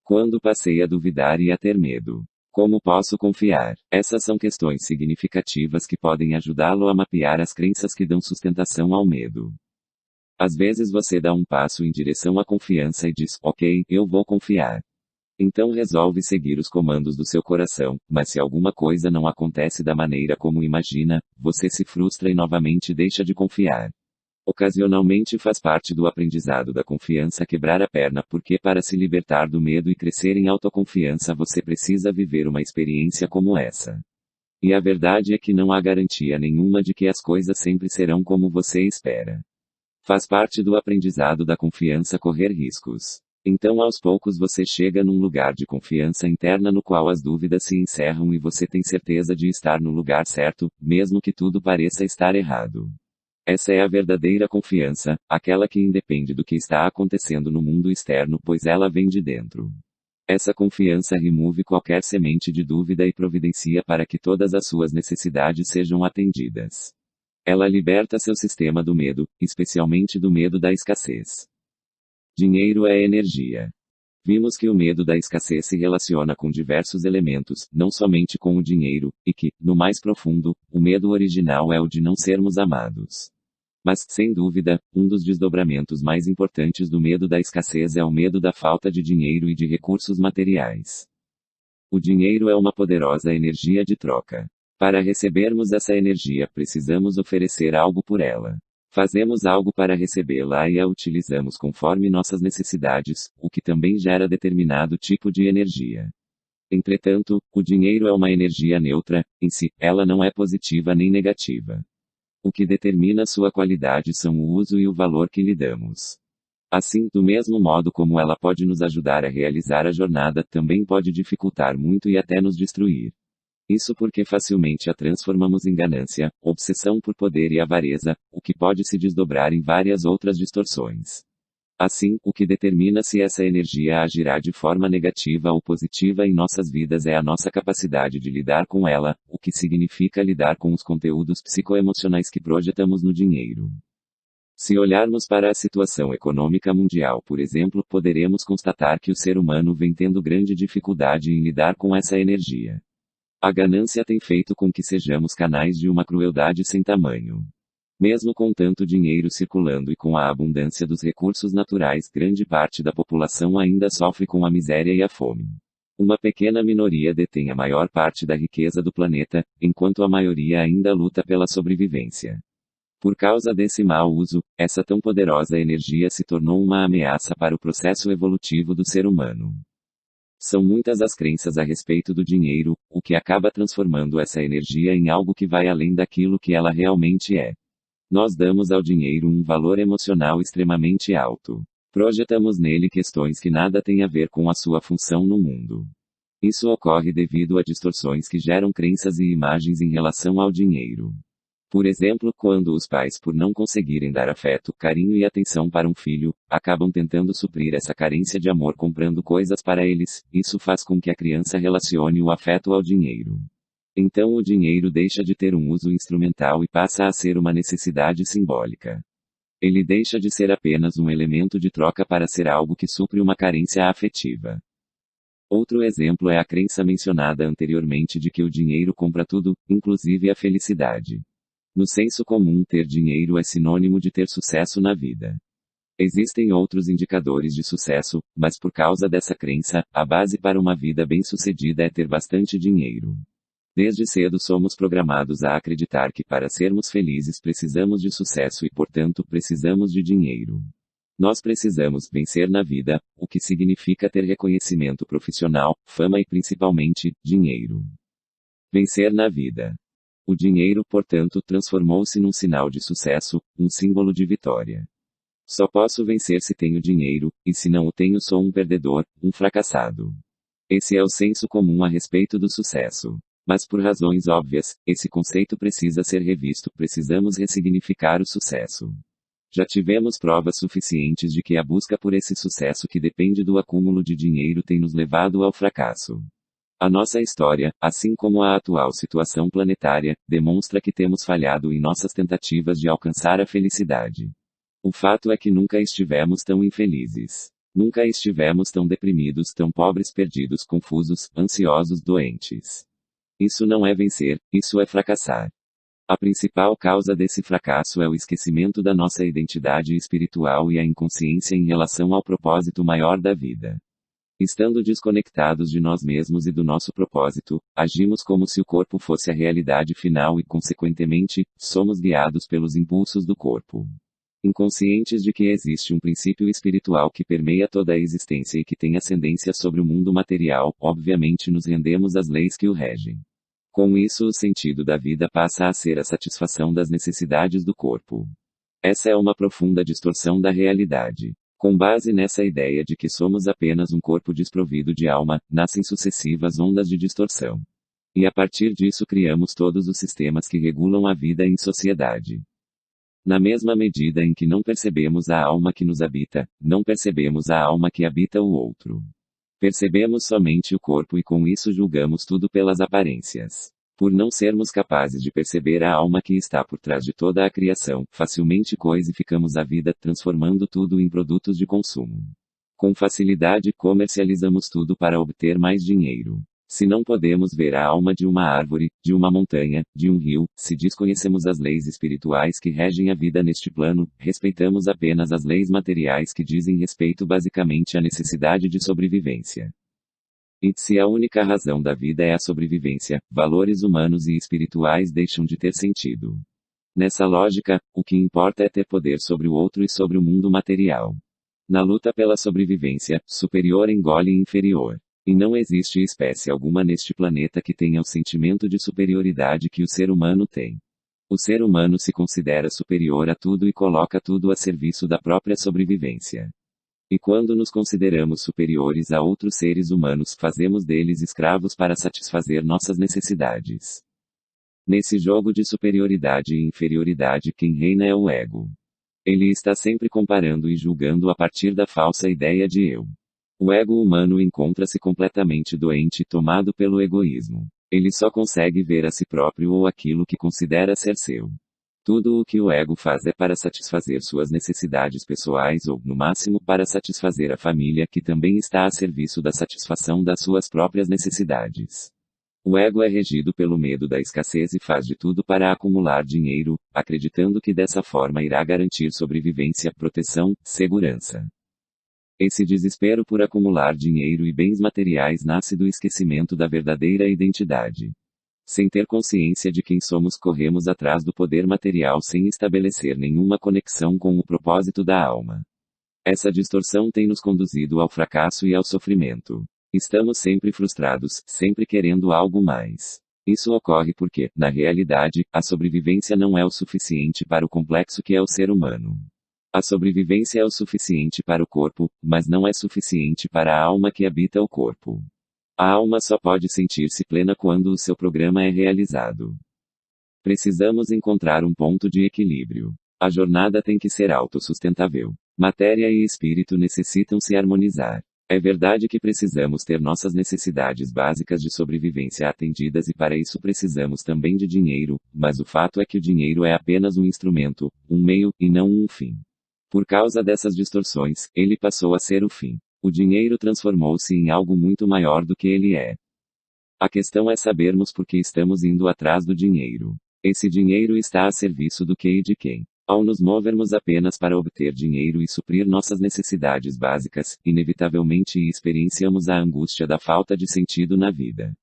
Quando passei a duvidar e a ter medo. Como posso confiar? Essas são questões significativas que podem ajudá-lo a mapear as crenças que dão sustentação ao medo. Às vezes você dá um passo em direção à confiança e diz, ok, eu vou confiar. Então resolve seguir os comandos do seu coração, mas se alguma coisa não acontece da maneira como imagina, você se frustra e novamente deixa de confiar. Ocasionalmente faz parte do aprendizado da confiança quebrar a perna, porque para se libertar do medo e crescer em autoconfiança você precisa viver uma experiência como essa. E a verdade é que não há garantia nenhuma de que as coisas sempre serão como você espera. Faz parte do aprendizado da confiança correr riscos. Então aos poucos você chega num lugar de confiança interna no qual as dúvidas se encerram e você tem certeza de estar no lugar certo, mesmo que tudo pareça estar errado. Essa é a verdadeira confiança, aquela que independe do que está acontecendo no mundo externo, pois ela vem de dentro. Essa confiança remove qualquer semente de dúvida e providencia para que todas as suas necessidades sejam atendidas. Ela liberta seu sistema do medo, especialmente do medo da escassez. Dinheiro é energia. Vimos que o medo da escassez se relaciona com diversos elementos, não somente com o dinheiro, e que, no mais profundo, o medo original é o de não sermos amados. Mas, sem dúvida, um dos desdobramentos mais importantes do medo da escassez é o medo da falta de dinheiro e de recursos materiais. O dinheiro é uma poderosa energia de troca. Para recebermos essa energia, precisamos oferecer algo por ela. Fazemos algo para recebê-la e a utilizamos conforme nossas necessidades, o que também gera determinado tipo de energia. Entretanto, o dinheiro é uma energia neutra, em si, ela não é positiva nem negativa. O que determina sua qualidade são o uso e o valor que lhe damos. Assim, do mesmo modo como ela pode nos ajudar a realizar a jornada, também pode dificultar muito e até nos destruir. Isso porque facilmente a transformamos em ganância, obsessão por poder e avareza, o que pode se desdobrar em várias outras distorções. Assim, o que determina se essa energia agirá de forma negativa ou positiva em nossas vidas é a nossa capacidade de lidar com ela, o que significa lidar com os conteúdos psicoemocionais que projetamos no dinheiro. Se olharmos para a situação econômica mundial, por exemplo, poderemos constatar que o ser humano vem tendo grande dificuldade em lidar com essa energia. A ganância tem feito com que sejamos canais de uma crueldade sem tamanho. Mesmo com tanto dinheiro circulando e com a abundância dos recursos naturais, grande parte da população ainda sofre com a miséria e a fome. Uma pequena minoria detém a maior parte da riqueza do planeta, enquanto a maioria ainda luta pela sobrevivência. Por causa desse mau uso, essa tão poderosa energia se tornou uma ameaça para o processo evolutivo do ser humano. São muitas as crenças a respeito do dinheiro, o que acaba transformando essa energia em algo que vai além daquilo que ela realmente é. Nós damos ao dinheiro um valor emocional extremamente alto. Projetamos nele questões que nada têm a ver com a sua função no mundo. Isso ocorre devido a distorções que geram crenças e imagens em relação ao dinheiro. Por exemplo, quando os pais, por não conseguirem dar afeto, carinho e atenção para um filho, acabam tentando suprir essa carência de amor comprando coisas para eles, isso faz com que a criança relacione o afeto ao dinheiro. Então o dinheiro deixa de ter um uso instrumental e passa a ser uma necessidade simbólica. Ele deixa de ser apenas um elemento de troca para ser algo que supre uma carência afetiva. Outro exemplo é a crença mencionada anteriormente de que o dinheiro compra tudo, inclusive a felicidade. No senso comum, ter dinheiro é sinônimo de ter sucesso na vida. Existem outros indicadores de sucesso, mas por causa dessa crença, a base para uma vida bem-sucedida é ter bastante dinheiro. Desde cedo somos programados a acreditar que para sermos felizes precisamos de sucesso e, portanto, precisamos de dinheiro. Nós precisamos vencer na vida, o que significa ter reconhecimento profissional, fama e principalmente, dinheiro. Vencer na vida. O dinheiro, portanto, transformou-se num sinal de sucesso, um símbolo de vitória. Só posso vencer se tenho dinheiro, e se não o tenho sou um perdedor, um fracassado. Esse é o senso comum a respeito do sucesso. Mas por razões óbvias, esse conceito precisa ser revisto, precisamos ressignificar o sucesso. Já tivemos provas suficientes de que a busca por esse sucesso que depende do acúmulo de dinheiro tem nos levado ao fracasso. A nossa história, assim como a atual situação planetária, demonstra que temos falhado em nossas tentativas de alcançar a felicidade. O fato é que nunca estivemos tão infelizes. Nunca estivemos tão deprimidos, tão pobres, perdidos, confusos, ansiosos, doentes. Isso não é vencer, isso é fracassar. A principal causa desse fracasso é o esquecimento da nossa identidade espiritual e a inconsciência em relação ao propósito maior da vida. Estando desconectados de nós mesmos e do nosso propósito, agimos como se o corpo fosse a realidade final e, consequentemente, somos guiados pelos impulsos do corpo. Inconscientes de que existe um princípio espiritual que permeia toda a existência e que tem ascendência sobre o mundo material, obviamente nos rendemos às leis que o regem. Com isso, o sentido da vida passa a ser a satisfação das necessidades do corpo. Essa é uma profunda distorção da realidade. Com base nessa ideia de que somos apenas um corpo desprovido de alma, nascem sucessivas ondas de distorção. E a partir disso criamos todos os sistemas que regulam a vida em sociedade. Na mesma medida em que não percebemos a alma que nos habita, não percebemos a alma que habita o outro. Percebemos somente o corpo e com isso julgamos tudo pelas aparências. Por não sermos capazes de perceber a alma que está por trás de toda a criação, facilmente coisificamos a vida, transformando tudo em produtos de consumo. Com facilidade comercializamos tudo para obter mais dinheiro. Se não podemos ver a alma de uma árvore, de uma montanha, de um rio, se desconhecemos as leis espirituais que regem a vida neste plano, respeitamos apenas as leis materiais que dizem respeito basicamente à necessidade de sobrevivência. E se a única razão da vida é a sobrevivência, valores humanos e espirituais deixam de ter sentido. Nessa lógica, o que importa é ter poder sobre o outro e sobre o mundo material. Na luta pela sobrevivência, superior engole inferior. E não existe espécie alguma neste planeta que tenha o sentimento de superioridade que o ser humano tem. O ser humano se considera superior a tudo e coloca tudo a serviço da própria sobrevivência. E quando nos consideramos superiores a outros seres humanos, fazemos deles escravos para satisfazer nossas necessidades. Nesse jogo de superioridade e inferioridade, quem reina é o ego. Ele está sempre comparando e julgando a partir da falsa ideia de eu. O ego humano encontra-se completamente doente e tomado pelo egoísmo. Ele só consegue ver a si próprio ou aquilo que considera ser seu. Tudo o que o ego faz é para satisfazer suas necessidades pessoais ou, no máximo, para satisfazer a família que também está a serviço da satisfação das suas próprias necessidades. O ego é regido pelo medo da escassez e faz de tudo para acumular dinheiro, acreditando que dessa forma irá garantir sobrevivência, proteção, segurança. Esse desespero por acumular dinheiro e bens materiais nasce do esquecimento da verdadeira identidade. Sem ter consciência de quem somos, corremos atrás do poder material sem estabelecer nenhuma conexão com o propósito da alma. Essa distorção tem nos conduzido ao fracasso e ao sofrimento. Estamos sempre frustrados, sempre querendo algo mais. Isso ocorre porque, na realidade, a sobrevivência não é o suficiente para o complexo que é o ser humano. A sobrevivência é o suficiente para o corpo, mas não é suficiente para a alma que habita o corpo. A alma só pode sentir-se plena quando o seu programa é realizado. Precisamos encontrar um ponto de equilíbrio. A jornada tem que ser autossustentável. Matéria e espírito necessitam se harmonizar. É verdade que precisamos ter nossas necessidades básicas de sobrevivência atendidas e para isso precisamos também de dinheiro, mas o fato é que o dinheiro é apenas um instrumento, um meio, e não um fim. Por causa dessas distorções, ele passou a ser o fim. O dinheiro transformou-se em algo muito maior do que ele é. A questão é sabermos por que estamos indo atrás do dinheiro. Esse dinheiro está a serviço do que e de quem? Ao nos movermos apenas para obter dinheiro e suprir nossas necessidades básicas, inevitavelmente experienciamos a angústia da falta de sentido na vida.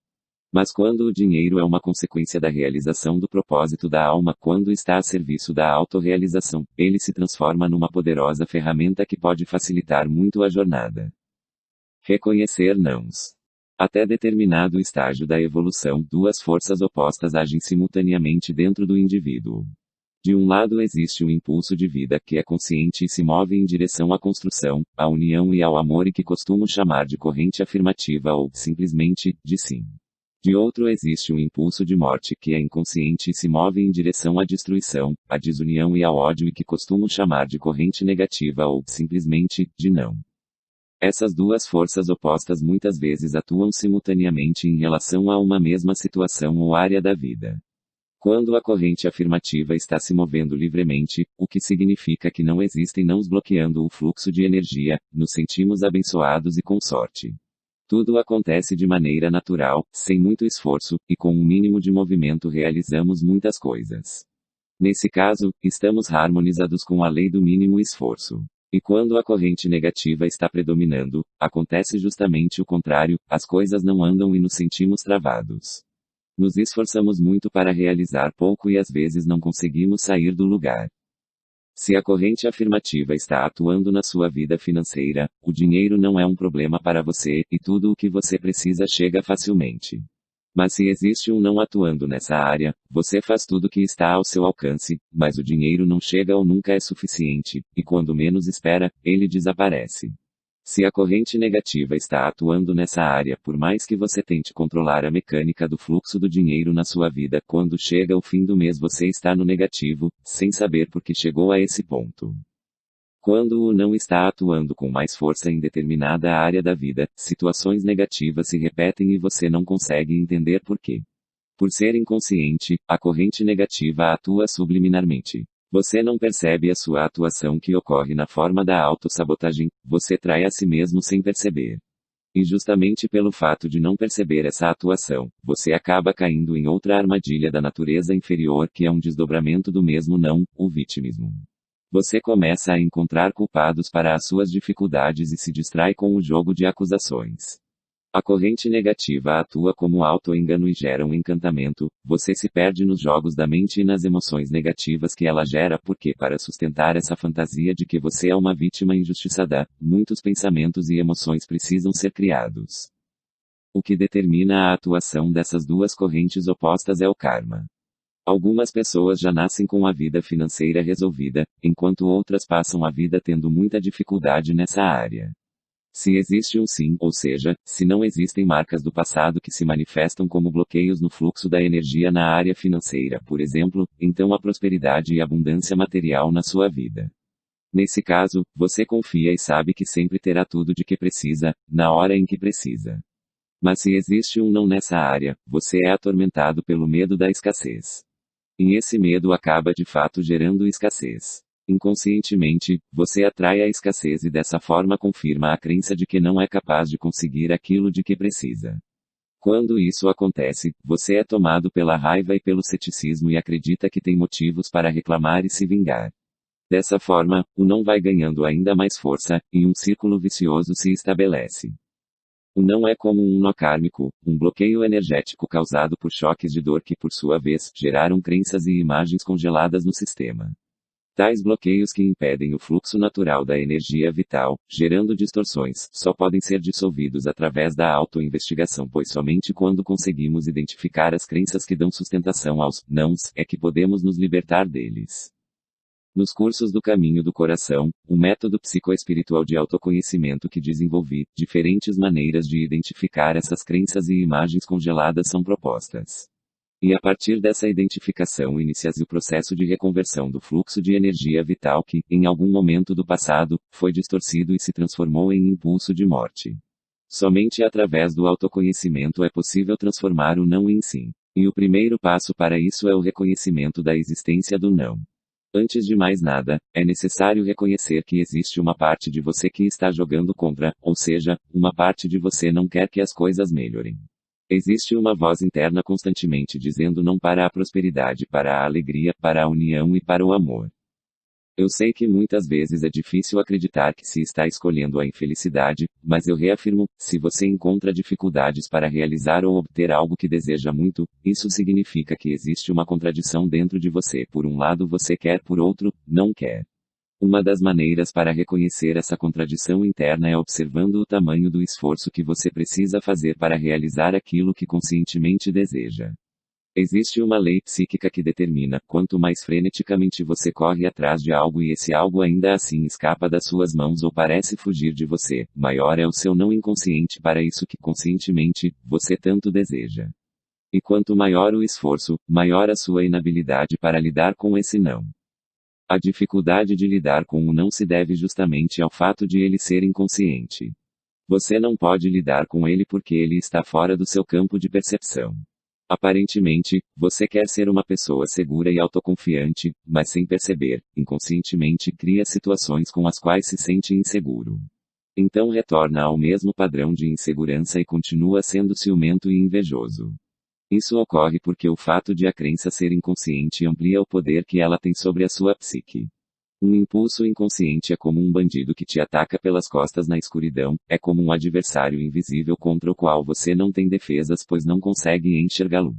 Mas quando o dinheiro é uma consequência da realização do propósito da alma, quando está a serviço da autorrealização, ele se transforma numa poderosa ferramenta que pode facilitar muito a jornada. Reconhecer nãos. Até determinado estágio da evolução, duas forças opostas agem simultaneamente dentro do indivíduo. De um lado existe o impulso de vida que é consciente e se move em direção à construção, à união e ao amor e que costumo chamar de corrente afirmativa ou, simplesmente, de sim. De outro existe o impulso de morte que é inconsciente e se move em direção à destruição, à desunião e ao ódio e que costumo chamar de corrente negativa ou, simplesmente, de não. Essas duas forças opostas muitas vezes atuam simultaneamente em relação a uma mesma situação ou área da vida. Quando a corrente afirmativa está se movendo livremente, o que significa que não existem nãos bloqueando o fluxo de energia, nos sentimos abençoados e com sorte. Tudo acontece de maneira natural, sem muito esforço, e com um mínimo de movimento realizamos muitas coisas. Nesse caso, estamos harmonizados com a lei do mínimo esforço. E quando a corrente negativa está predominando, acontece justamente o contrário, as coisas não andam e nos sentimos travados. Nos esforçamos muito para realizar pouco e às vezes não conseguimos sair do lugar. Se a corrente afirmativa está atuando na sua vida financeira, o dinheiro não é um problema para você, e tudo o que você precisa chega facilmente. Mas se existe um não atuando nessa área, você faz tudo que está ao seu alcance, mas o dinheiro não chega ou nunca é suficiente, e quando menos espera, ele desaparece. Se a corrente negativa está atuando nessa área, por mais que você tente controlar a mecânica do fluxo do dinheiro na sua vida, quando chega o fim do mês você está no negativo, sem saber por que chegou a esse ponto. Quando o não está atuando com mais força em determinada área da vida, situações negativas se repetem e você não consegue entender por quê. Por ser inconsciente, a corrente negativa atua subliminarmente. Você não percebe a sua atuação que ocorre na forma da autossabotagem, você trai a si mesmo sem perceber. E justamente pelo fato de não perceber essa atuação, você acaba caindo em outra armadilha da natureza inferior que é um desdobramento do mesmo não, o vitimismo. Você começa a encontrar culpados para as suas dificuldades e se distrai com o jogo de acusações. A corrente negativa atua como auto-engano e gera um encantamento, você se perde nos jogos da mente e nas emoções negativas que ela gera porque para sustentar essa fantasia de que você é uma vítima injustiçada, muitos pensamentos e emoções precisam ser criados. O que determina a atuação dessas duas correntes opostas é o karma. Algumas pessoas já nascem com a vida financeira resolvida, enquanto outras passam a vida tendo muita dificuldade nessa área. Se existe um sim, ou seja, se não existem marcas do passado que se manifestam como bloqueios no fluxo da energia na área financeira, por exemplo, então há prosperidade e abundância material na sua vida. Nesse caso, você confia e sabe que sempre terá tudo de que precisa, na hora em que precisa. Mas se existe um não nessa área, você é atormentado pelo medo da escassez. E esse medo acaba de fato gerando escassez. Inconscientemente, você atrai a escassez e dessa forma confirma a crença de que não é capaz de conseguir aquilo de que precisa. Quando isso acontece, você é tomado pela raiva e pelo ceticismo e acredita que tem motivos para reclamar e se vingar. Dessa forma, o não vai ganhando ainda mais força, e um círculo vicioso se estabelece. O não é como um nó kármico, um bloqueio energético causado por choques de dor que, por sua vez, geraram crenças e imagens congeladas no sistema. Tais bloqueios que impedem o fluxo natural da energia vital, gerando distorções, só podem ser dissolvidos através da autoinvestigação, pois somente quando conseguimos identificar as crenças que dão sustentação aos nãos, é que podemos nos libertar deles. Nos cursos do Caminho do Coração, o método psicoespiritual de autoconhecimento que desenvolvi, diferentes maneiras de identificar essas crenças e imagens congeladas são propostas. E a partir dessa identificação inicia-se o processo de reconversão do fluxo de energia vital que, em algum momento do passado, foi distorcido e se transformou em impulso de morte. Somente através do autoconhecimento é possível transformar o não em sim. E o primeiro passo para isso é o reconhecimento da existência do não. Antes de mais nada, é necessário reconhecer que existe uma parte de você que está jogando contra, ou seja, uma parte de você não quer que as coisas melhorem. Existe uma voz interna constantemente dizendo não para a prosperidade, para a alegria, para a união e para o amor. Eu sei que muitas vezes é difícil acreditar que se está escolhendo a infelicidade, mas eu reafirmo, se você encontra dificuldades para realizar ou obter algo que deseja muito, isso significa que existe uma contradição dentro de você. Por um lado você quer, por outro, não quer. Uma das maneiras para reconhecer essa contradição interna é observando o tamanho do esforço que você precisa fazer para realizar aquilo que conscientemente deseja. Existe uma lei psíquica que determina, quanto mais freneticamente você corre atrás de algo e esse algo ainda assim escapa das suas mãos ou parece fugir de você, maior é o seu não inconsciente para isso que conscientemente, você tanto deseja. E quanto maior o esforço, maior a sua inabilidade para lidar com esse não. A dificuldade de lidar com o não se deve justamente ao fato de ele ser inconsciente. Você não pode lidar com ele porque ele está fora do seu campo de percepção. Aparentemente, você quer ser uma pessoa segura e autoconfiante, mas sem perceber, inconscientemente cria situações com as quais se sente inseguro. Então retorna ao mesmo padrão de insegurança e continua sendo ciumento e invejoso. Isso ocorre porque o fato de a crença ser inconsciente amplia o poder que ela tem sobre a sua psique. Um impulso inconsciente é como um bandido que te ataca pelas costas na escuridão, é como um adversário invisível contra o qual você não tem defesas pois não consegue enxergá-lo.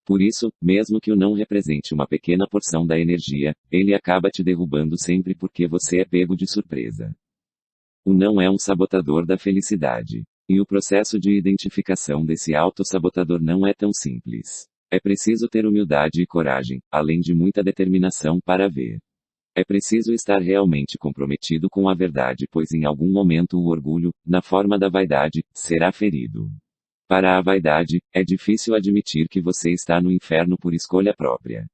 Por isso, mesmo que o não represente uma pequena porção da energia, ele acaba te derrubando sempre porque você é pego de surpresa. O não é um sabotador da felicidade. E o processo de identificação desse autossabotador não é tão simples. É preciso ter humildade e coragem, além de muita determinação para ver. É preciso estar realmente comprometido com a verdade, pois em algum momento o orgulho, na forma da vaidade, será ferido. Para a vaidade, é difícil admitir que você está no inferno por escolha própria.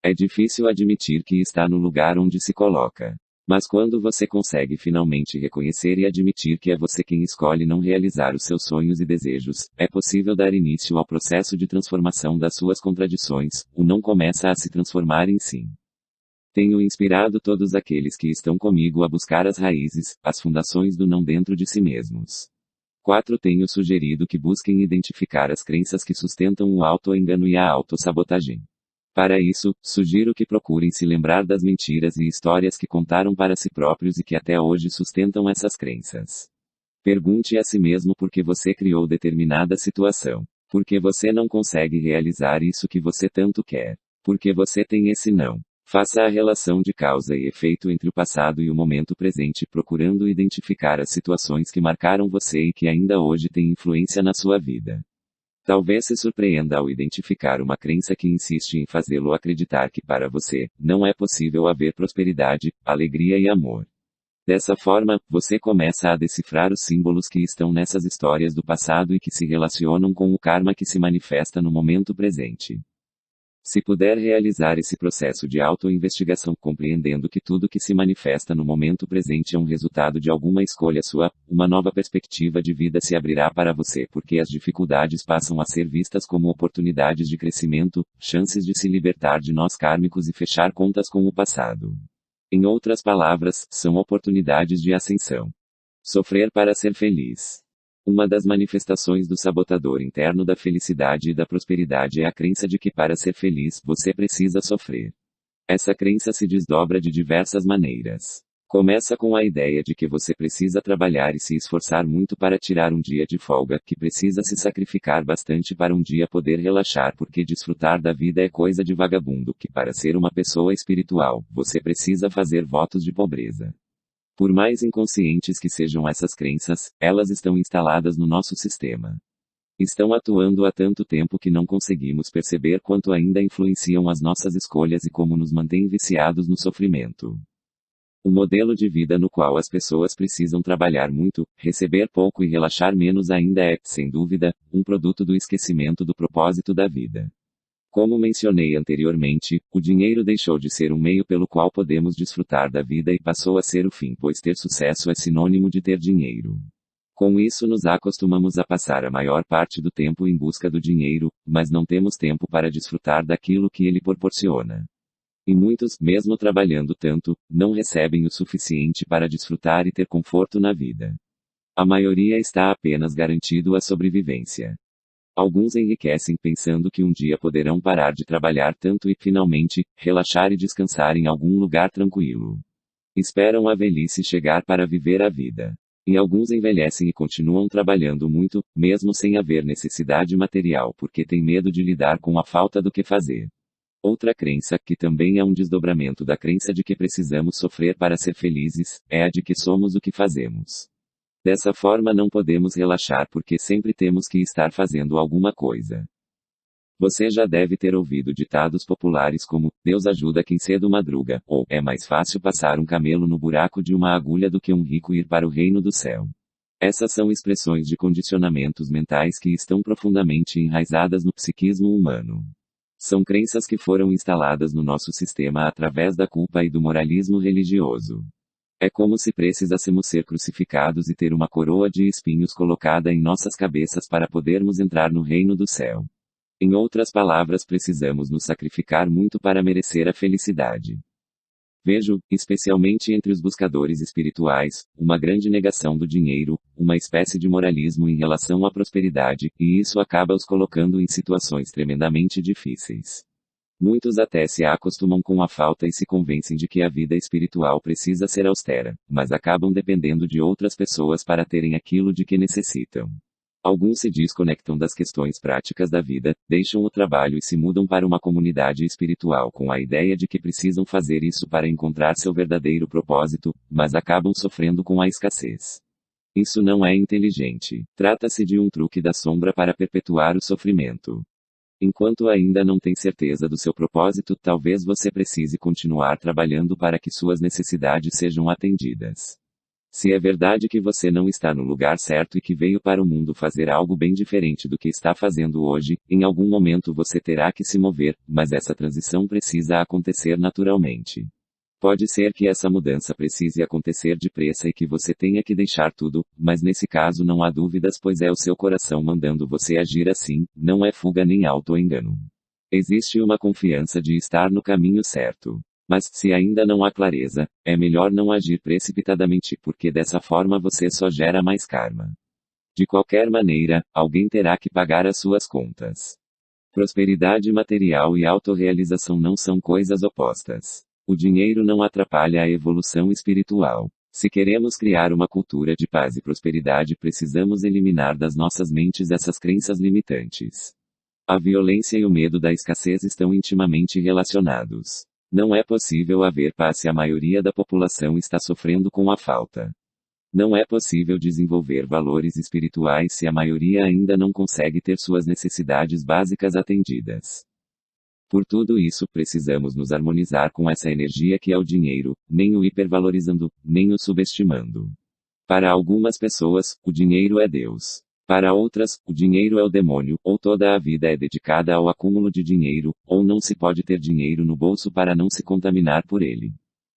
É difícil admitir que está no lugar onde se coloca. Mas quando você consegue finalmente reconhecer e admitir que é você quem escolhe não realizar os seus sonhos e desejos, é possível dar início ao processo de transformação das suas contradições, o não começa a se transformar em sim. Tenho inspirado todos aqueles que estão comigo a buscar as raízes, as fundações do não dentro de si mesmos. 4. Tenho sugerido que busquem identificar as crenças que sustentam o auto-engano e a autossabotagem. Para isso, sugiro que procurem se lembrar das mentiras e histórias que contaram para si próprios e que até hoje sustentam essas crenças. Pergunte a si mesmo por que você criou determinada situação. Por que você não consegue realizar isso que você tanto quer? Por que você tem esse não? Faça a relação de causa e efeito entre o passado e o momento presente, procurando identificar as situações que marcaram você e que ainda hoje têm influência na sua vida. Talvez se surpreenda ao identificar uma crença que insiste em fazê-lo acreditar que para você, não é possível haver prosperidade, alegria e amor. Dessa forma, você começa a decifrar os símbolos que estão nessas histórias do passado e que se relacionam com o karma que se manifesta no momento presente. Se puder realizar esse processo de auto-investigação compreendendo que tudo que se manifesta no momento presente é um resultado de alguma escolha sua, uma nova perspectiva de vida se abrirá para você porque as dificuldades passam a ser vistas como oportunidades de crescimento, chances de se libertar de nós kármicos e fechar contas com o passado. Em outras palavras, são oportunidades de ascensão. Sofrer para ser feliz. Uma das manifestações do sabotador interno da felicidade e da prosperidade é a crença de que para ser feliz, você precisa sofrer. Essa crença se desdobra de diversas maneiras. Começa com a ideia de que você precisa trabalhar e se esforçar muito para tirar um dia de folga, que precisa se sacrificar bastante para um dia poder relaxar porque desfrutar da vida é coisa de vagabundo, que para ser uma pessoa espiritual, você precisa fazer votos de pobreza. Por mais inconscientes que sejam essas crenças, elas estão instaladas no nosso sistema. Estão atuando há tanto tempo que não conseguimos perceber quanto ainda influenciam as nossas escolhas e como nos mantêm viciados no sofrimento. O modelo de vida no qual as pessoas precisam trabalhar muito, receber pouco e relaxar menos ainda é, sem dúvida, um produto do esquecimento do propósito da vida. Como mencionei anteriormente, o dinheiro deixou de ser um meio pelo qual podemos desfrutar da vida e passou a ser o fim, pois ter sucesso é sinônimo de ter dinheiro. Com isso nos acostumamos a passar a maior parte do tempo em busca do dinheiro, mas não temos tempo para desfrutar daquilo que ele proporciona. E muitos, mesmo trabalhando tanto, não recebem o suficiente para desfrutar e ter conforto na vida. A maioria está apenas garantido à sobrevivência. Alguns enriquecem pensando que um dia poderão parar de trabalhar tanto e, finalmente, relaxar e descansar em algum lugar tranquilo. Esperam a velhice chegar para viver a vida. E alguns envelhecem e continuam trabalhando muito, mesmo sem haver necessidade material porque têm medo de lidar com a falta do que fazer. Outra crença, que também é um desdobramento da crença de que precisamos sofrer para ser felizes, é a de que somos o que fazemos. Dessa forma não podemos relaxar porque sempre temos que estar fazendo alguma coisa. Você já deve ter ouvido ditados populares como, Deus ajuda quem cedo madruga, ou, é mais fácil passar um camelo no buraco de uma agulha do que um rico ir para o reino do céu. Essas são expressões de condicionamentos mentais que estão profundamente enraizadas no psiquismo humano. São crenças que foram instaladas no nosso sistema através da culpa e do moralismo religioso. É como se precisássemos ser crucificados e ter uma coroa de espinhos colocada em nossas cabeças para podermos entrar no reino do céu. Em outras palavras, precisamos nos sacrificar muito para merecer a felicidade. Vejo, especialmente entre os buscadores espirituais, uma grande negação do dinheiro, uma espécie de moralismo em relação à prosperidade, e isso acaba os colocando em situações tremendamente difíceis. Muitos até se acostumam com a falta e se convencem de que a vida espiritual precisa ser austera, mas acabam dependendo de outras pessoas para terem aquilo de que necessitam. Alguns se desconectam das questões práticas da vida, deixam o trabalho e se mudam para uma comunidade espiritual com a ideia de que precisam fazer isso para encontrar seu verdadeiro propósito, mas acabam sofrendo com a escassez. Isso não é inteligente. Trata-se de um truque da sombra para perpetuar o sofrimento. Enquanto ainda não tem certeza do seu propósito, talvez você precise continuar trabalhando para que suas necessidades sejam atendidas. Se é verdade que você não está no lugar certo e que veio para o mundo fazer algo bem diferente do que está fazendo hoje, em algum momento você terá que se mover, mas essa transição precisa acontecer naturalmente. Pode ser que essa mudança precise acontecer depressa e que você tenha que deixar tudo, mas nesse caso não há dúvidas pois é o seu coração mandando você agir assim, não é fuga nem auto-engano. Existe uma confiança de estar no caminho certo. Mas, se ainda não há clareza, é melhor não agir precipitadamente porque dessa forma você só gera mais karma. De qualquer maneira, alguém terá que pagar as suas contas. Prosperidade material e autorrealização não são coisas opostas. O dinheiro não atrapalha a evolução espiritual. Se queremos criar uma cultura de paz e prosperidade, precisamos eliminar das nossas mentes essas crenças limitantes. A violência e o medo da escassez estão intimamente relacionados. Não é possível haver paz se a maioria da população está sofrendo com a falta. Não é possível desenvolver valores espirituais se a maioria ainda não consegue ter suas necessidades básicas atendidas. Por tudo isso, precisamos nos harmonizar com essa energia que é o dinheiro, nem o hipervalorizando, nem o subestimando. Para algumas pessoas, o dinheiro é Deus. Para outras, o dinheiro é o demônio, ou toda a vida é dedicada ao acúmulo de dinheiro, ou não se pode ter dinheiro no bolso para não se contaminar por ele.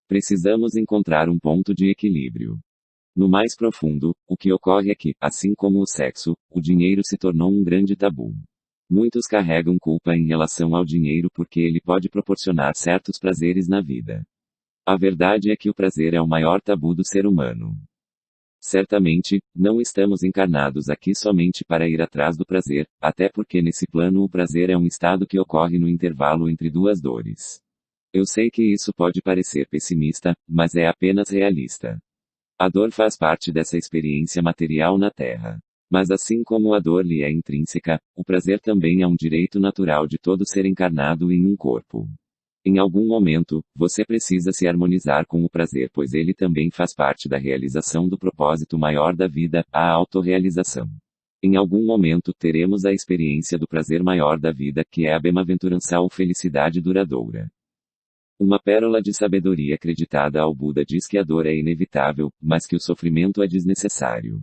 Precisamos encontrar um ponto de equilíbrio. No mais profundo, o que ocorre é que, assim como o sexo, o dinheiro se tornou um grande tabu. Muitos carregam culpa em relação ao dinheiro porque ele pode proporcionar certos prazeres na vida. A verdade é que o prazer é o maior tabu do ser humano. Certamente, não estamos encarnados aqui somente para ir atrás do prazer, até porque nesse plano o prazer é um estado que ocorre no intervalo entre duas dores. Eu sei que isso pode parecer pessimista, mas é apenas realista. A dor faz parte dessa experiência material na Terra. Mas assim como a dor lhe é intrínseca, o prazer também é um direito natural de todo ser encarnado em um corpo. Em algum momento, você precisa se harmonizar com o prazer, pois ele também faz parte da realização do propósito maior da vida, a autorrealização. Em algum momento teremos a experiência do prazer maior da vida, que é a bem-aventurança ou felicidade duradoura. Uma pérola de sabedoria acreditada ao Buda diz que a dor é inevitável, mas que o sofrimento é desnecessário.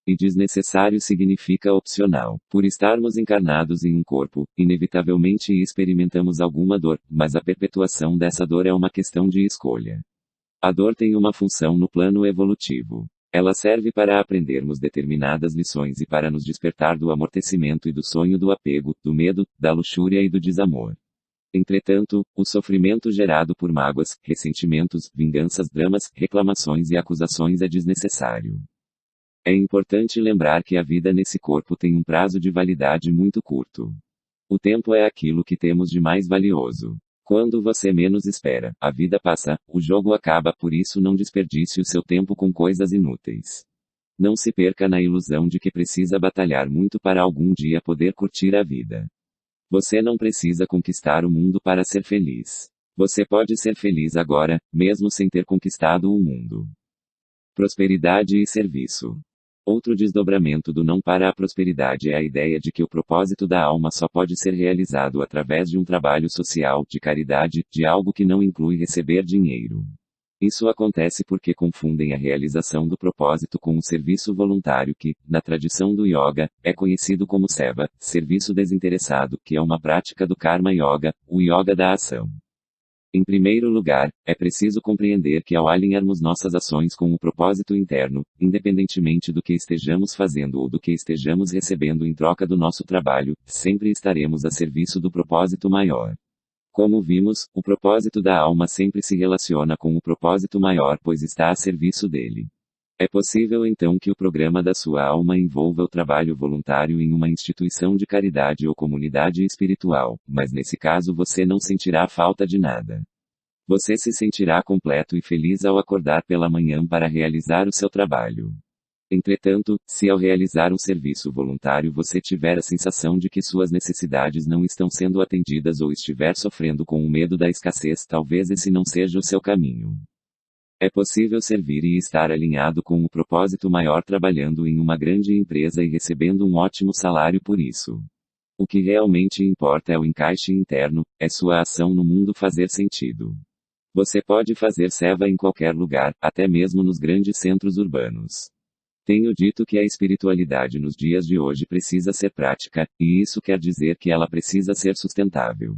E desnecessário significa opcional. Por estarmos encarnados em um corpo, inevitavelmente experimentamos alguma dor, mas a perpetuação dessa dor é uma questão de escolha. A dor tem uma função no plano evolutivo. Ela serve para aprendermos determinadas lições e para nos despertar do amortecimento e do sonho do apego, do medo, da luxúria e do desamor. Entretanto, o sofrimento gerado por mágoas, ressentimentos, vinganças, dramas, reclamações e acusações é desnecessário. É importante lembrar que a vida nesse corpo tem um prazo de validade muito curto. O tempo é aquilo que temos de mais valioso. Quando você menos espera, a vida passa, o jogo acaba, por isso não desperdice o seu tempo com coisas inúteis. Não se perca na ilusão de que precisa batalhar muito para algum dia poder curtir a vida. Você não precisa conquistar o mundo para ser feliz. Você pode ser feliz agora, mesmo sem ter conquistado o mundo. Prosperidade e serviço. Outro desdobramento do não para a prosperidade é a ideia de que o propósito da alma só pode ser realizado através de um trabalho social, de caridade, de algo que não inclui receber dinheiro. Isso acontece porque confundem a realização do propósito com um serviço voluntário que, na tradição do yoga, é conhecido como seva, serviço desinteressado, que é uma prática do Karma Yoga, o yoga da ação. Em primeiro lugar, é preciso compreender que ao alinharmos nossas ações com o propósito interno, independentemente do que estejamos fazendo ou do que estejamos recebendo em troca do nosso trabalho, sempre estaremos a serviço do propósito maior. Como vimos, o propósito da alma sempre se relaciona com o propósito maior, pois está a serviço dele. É possível então que o programa da sua alma envolva o trabalho voluntário em uma instituição de caridade ou comunidade espiritual, mas nesse caso você não sentirá falta de nada. Você se sentirá completo e feliz ao acordar pela manhã para realizar o seu trabalho. Entretanto, se ao realizar um serviço voluntário você tiver a sensação de que suas necessidades não estão sendo atendidas ou estiver sofrendo com o medo da escassez, talvez esse não seja o seu caminho. É possível servir e estar alinhado com o propósito maior trabalhando em uma grande empresa e recebendo um ótimo salário por isso. O que realmente importa é o encaixe interno, é sua ação no mundo fazer sentido. Você pode fazer seva em qualquer lugar, até mesmo nos grandes centros urbanos. Tenho dito que a espiritualidade nos dias de hoje precisa ser prática, e isso quer dizer que ela precisa ser sustentável.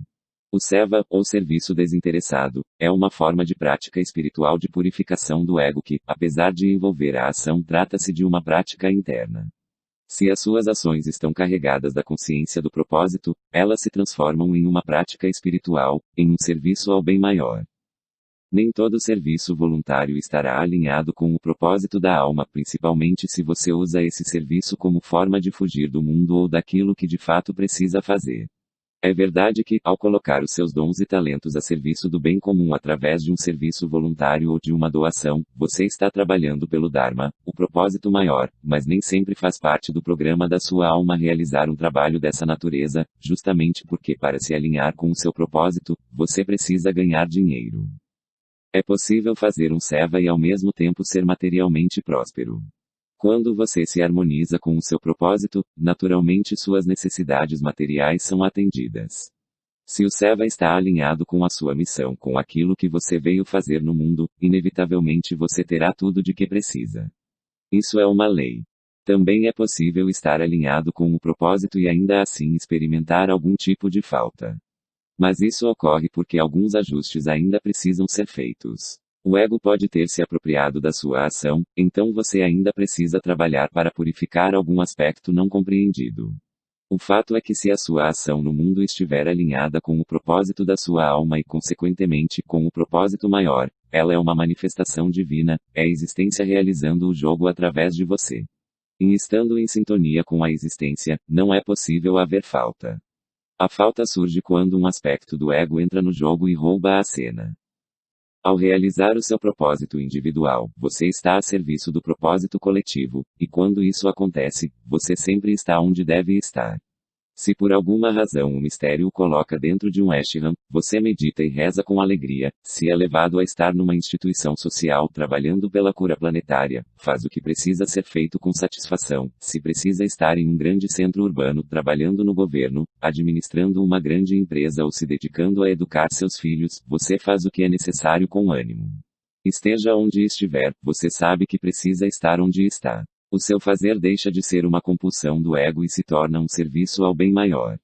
O seva, ou serviço desinteressado, é uma forma de prática espiritual de purificação do ego que, apesar de envolver a ação, trata-se de uma prática interna. Se as suas ações estão carregadas da consciência do propósito, elas se transformam em uma prática espiritual, em um serviço ao bem maior. Nem todo serviço voluntário estará alinhado com o propósito da alma, principalmente se você usa esse serviço como forma de fugir do mundo ou daquilo que de fato precisa fazer. É verdade que, ao colocar os seus dons e talentos a serviço do bem comum através de um serviço voluntário ou de uma doação, você está trabalhando pelo Dharma, o propósito maior, mas nem sempre faz parte do programa da sua alma realizar um trabalho dessa natureza, justamente porque para se alinhar com o seu propósito, você precisa ganhar dinheiro. É possível fazer um seva e ao mesmo tempo ser materialmente próspero. Quando você se harmoniza com o seu propósito, naturalmente suas necessidades materiais são atendidas. Se o seva está alinhado com a sua missão, com aquilo que você veio fazer no mundo, inevitavelmente você terá tudo de que precisa. Isso é uma lei. Também é possível estar alinhado com o propósito e ainda assim experimentar algum tipo de falta. Mas isso ocorre porque alguns ajustes ainda precisam ser feitos. O ego pode ter se apropriado da sua ação, então você ainda precisa trabalhar para purificar algum aspecto não compreendido. O fato é que se a sua ação no mundo estiver alinhada com o propósito da sua alma e consequentemente com o propósito maior, ela é uma manifestação divina, é a existência realizando o jogo através de você. E estando em sintonia com a existência, não é possível haver falta. A falta surge quando um aspecto do ego entra no jogo e rouba a cena. Ao realizar o seu propósito individual, você está a serviço do propósito coletivo, e quando isso acontece, você sempre está onde deve estar. Se por alguma razão o mistério o coloca dentro de um ashram, você medita e reza com alegria, se é levado a estar numa instituição social trabalhando pela cura planetária, faz o que precisa ser feito com satisfação, se precisa estar em um grande centro urbano trabalhando no governo, administrando uma grande empresa ou se dedicando a educar seus filhos, você faz o que é necessário com ânimo. Esteja onde estiver, você sabe que precisa estar onde está. O seu fazer deixa de ser uma compulsão do ego e se torna um serviço ao bem maior.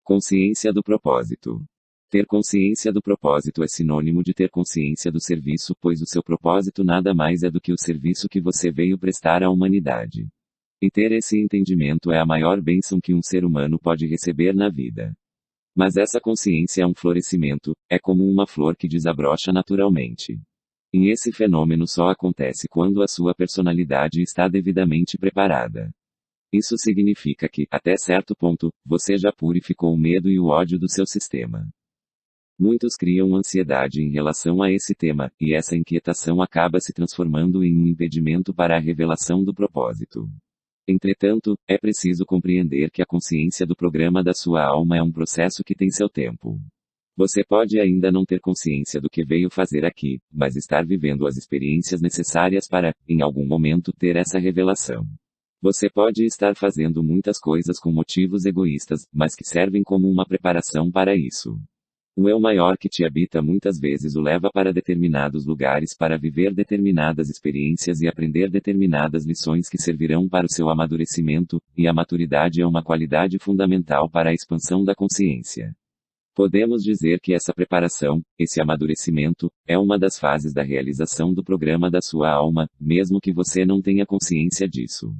Consciência do propósito. Ter consciência do propósito é sinônimo de ter consciência do serviço, pois o seu propósito nada mais é do que o serviço que você veio prestar à humanidade. E ter esse entendimento é a maior bênção que um ser humano pode receber na vida. Mas essa consciência é um florescimento, é como uma flor que desabrocha naturalmente. E esse fenômeno só acontece quando a sua personalidade está devidamente preparada. Isso significa que, até certo ponto, você já purificou o medo e o ódio do seu sistema. Muitos criam ansiedade em relação a esse tema, e essa inquietação acaba se transformando em um impedimento para a revelação do propósito. Entretanto, é preciso compreender que a consciência do programa da sua alma é um processo que tem seu tempo. Você pode ainda não ter consciência do que veio fazer aqui, mas estar vivendo as experiências necessárias para, em algum momento, ter essa revelação. Você pode estar fazendo muitas coisas com motivos egoístas, mas que servem como uma preparação para isso. O eu maior que te habita muitas vezes o leva para determinados lugares para viver determinadas experiências e aprender determinadas lições que servirão para o seu amadurecimento, e a maturidade é uma qualidade fundamental para a expansão da consciência. Podemos dizer que essa preparação, esse amadurecimento, é uma das fases da realização do programa da sua alma, mesmo que você não tenha consciência disso.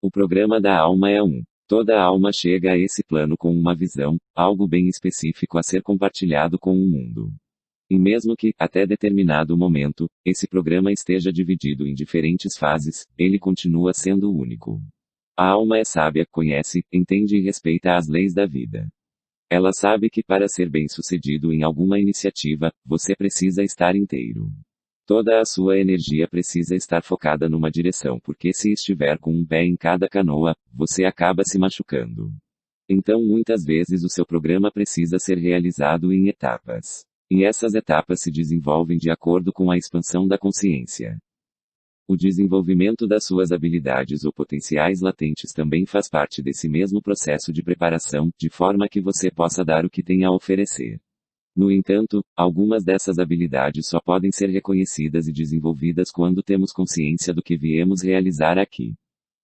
O programa da alma é Toda alma chega a esse plano com uma visão, algo bem específico a ser compartilhado com o mundo. E mesmo que, até determinado momento, esse programa esteja dividido em diferentes fases, ele continua sendo único. A alma é sábia, conhece, entende e respeita as leis da vida. Ela sabe que para ser bem-sucedido em alguma iniciativa, você precisa estar inteiro. Toda a sua energia precisa estar focada numa direção, porque se estiver com um pé em cada canoa, você acaba se machucando. Então muitas vezes o seu programa precisa ser realizado em etapas. E essas etapas se desenvolvem de acordo com a expansão da consciência. O desenvolvimento das suas habilidades ou potenciais latentes também faz parte desse mesmo processo de preparação, de forma que você possa dar o que tem a oferecer. No entanto, algumas dessas habilidades só podem ser reconhecidas e desenvolvidas quando temos consciência do que viemos realizar aqui.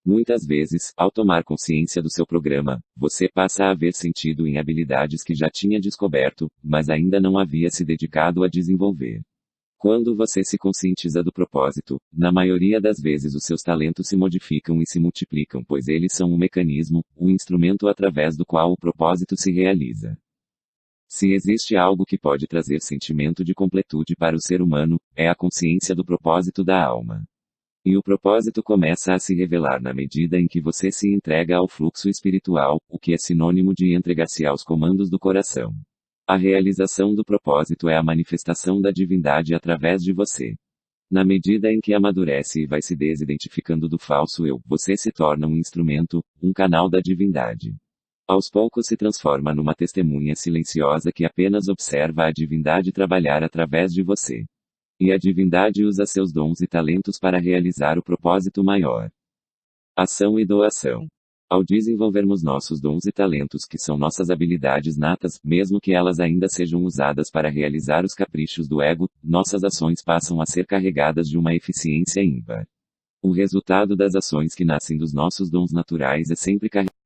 Muitas vezes, ao tomar consciência do seu programa, você passa a ver sentido em habilidades que já tinha descoberto, mas ainda não havia se dedicado a desenvolver. Quando você se conscientiza do propósito, na maioria das vezes os seus talentos se modificam e se multiplicam, pois eles são um mecanismo, um instrumento através do qual o propósito se realiza. Se existe algo que pode trazer sentimento de completude para o ser humano, é a consciência do propósito da alma. E o propósito começa a se revelar na medida em que você se entrega ao fluxo espiritual, o que é sinônimo de entregar-se aos comandos do coração. A realização do propósito é a manifestação da divindade através de você. Na medida em que amadurece e vai se desidentificando do falso eu, você se torna um instrumento, um canal da divindade. Aos poucos se transforma numa testemunha silenciosa que apenas observa a divindade trabalhar através de você. E a divindade usa seus dons e talentos para realizar o propósito maior. Ação e doação. Ao desenvolvermos nossos dons e talentos que são nossas habilidades natas, mesmo que elas ainda sejam usadas para realizar os caprichos do ego, nossas ações passam a ser carregadas de uma eficiência ímpar. O resultado das ações que nascem dos nossos dons naturais é sempre carregado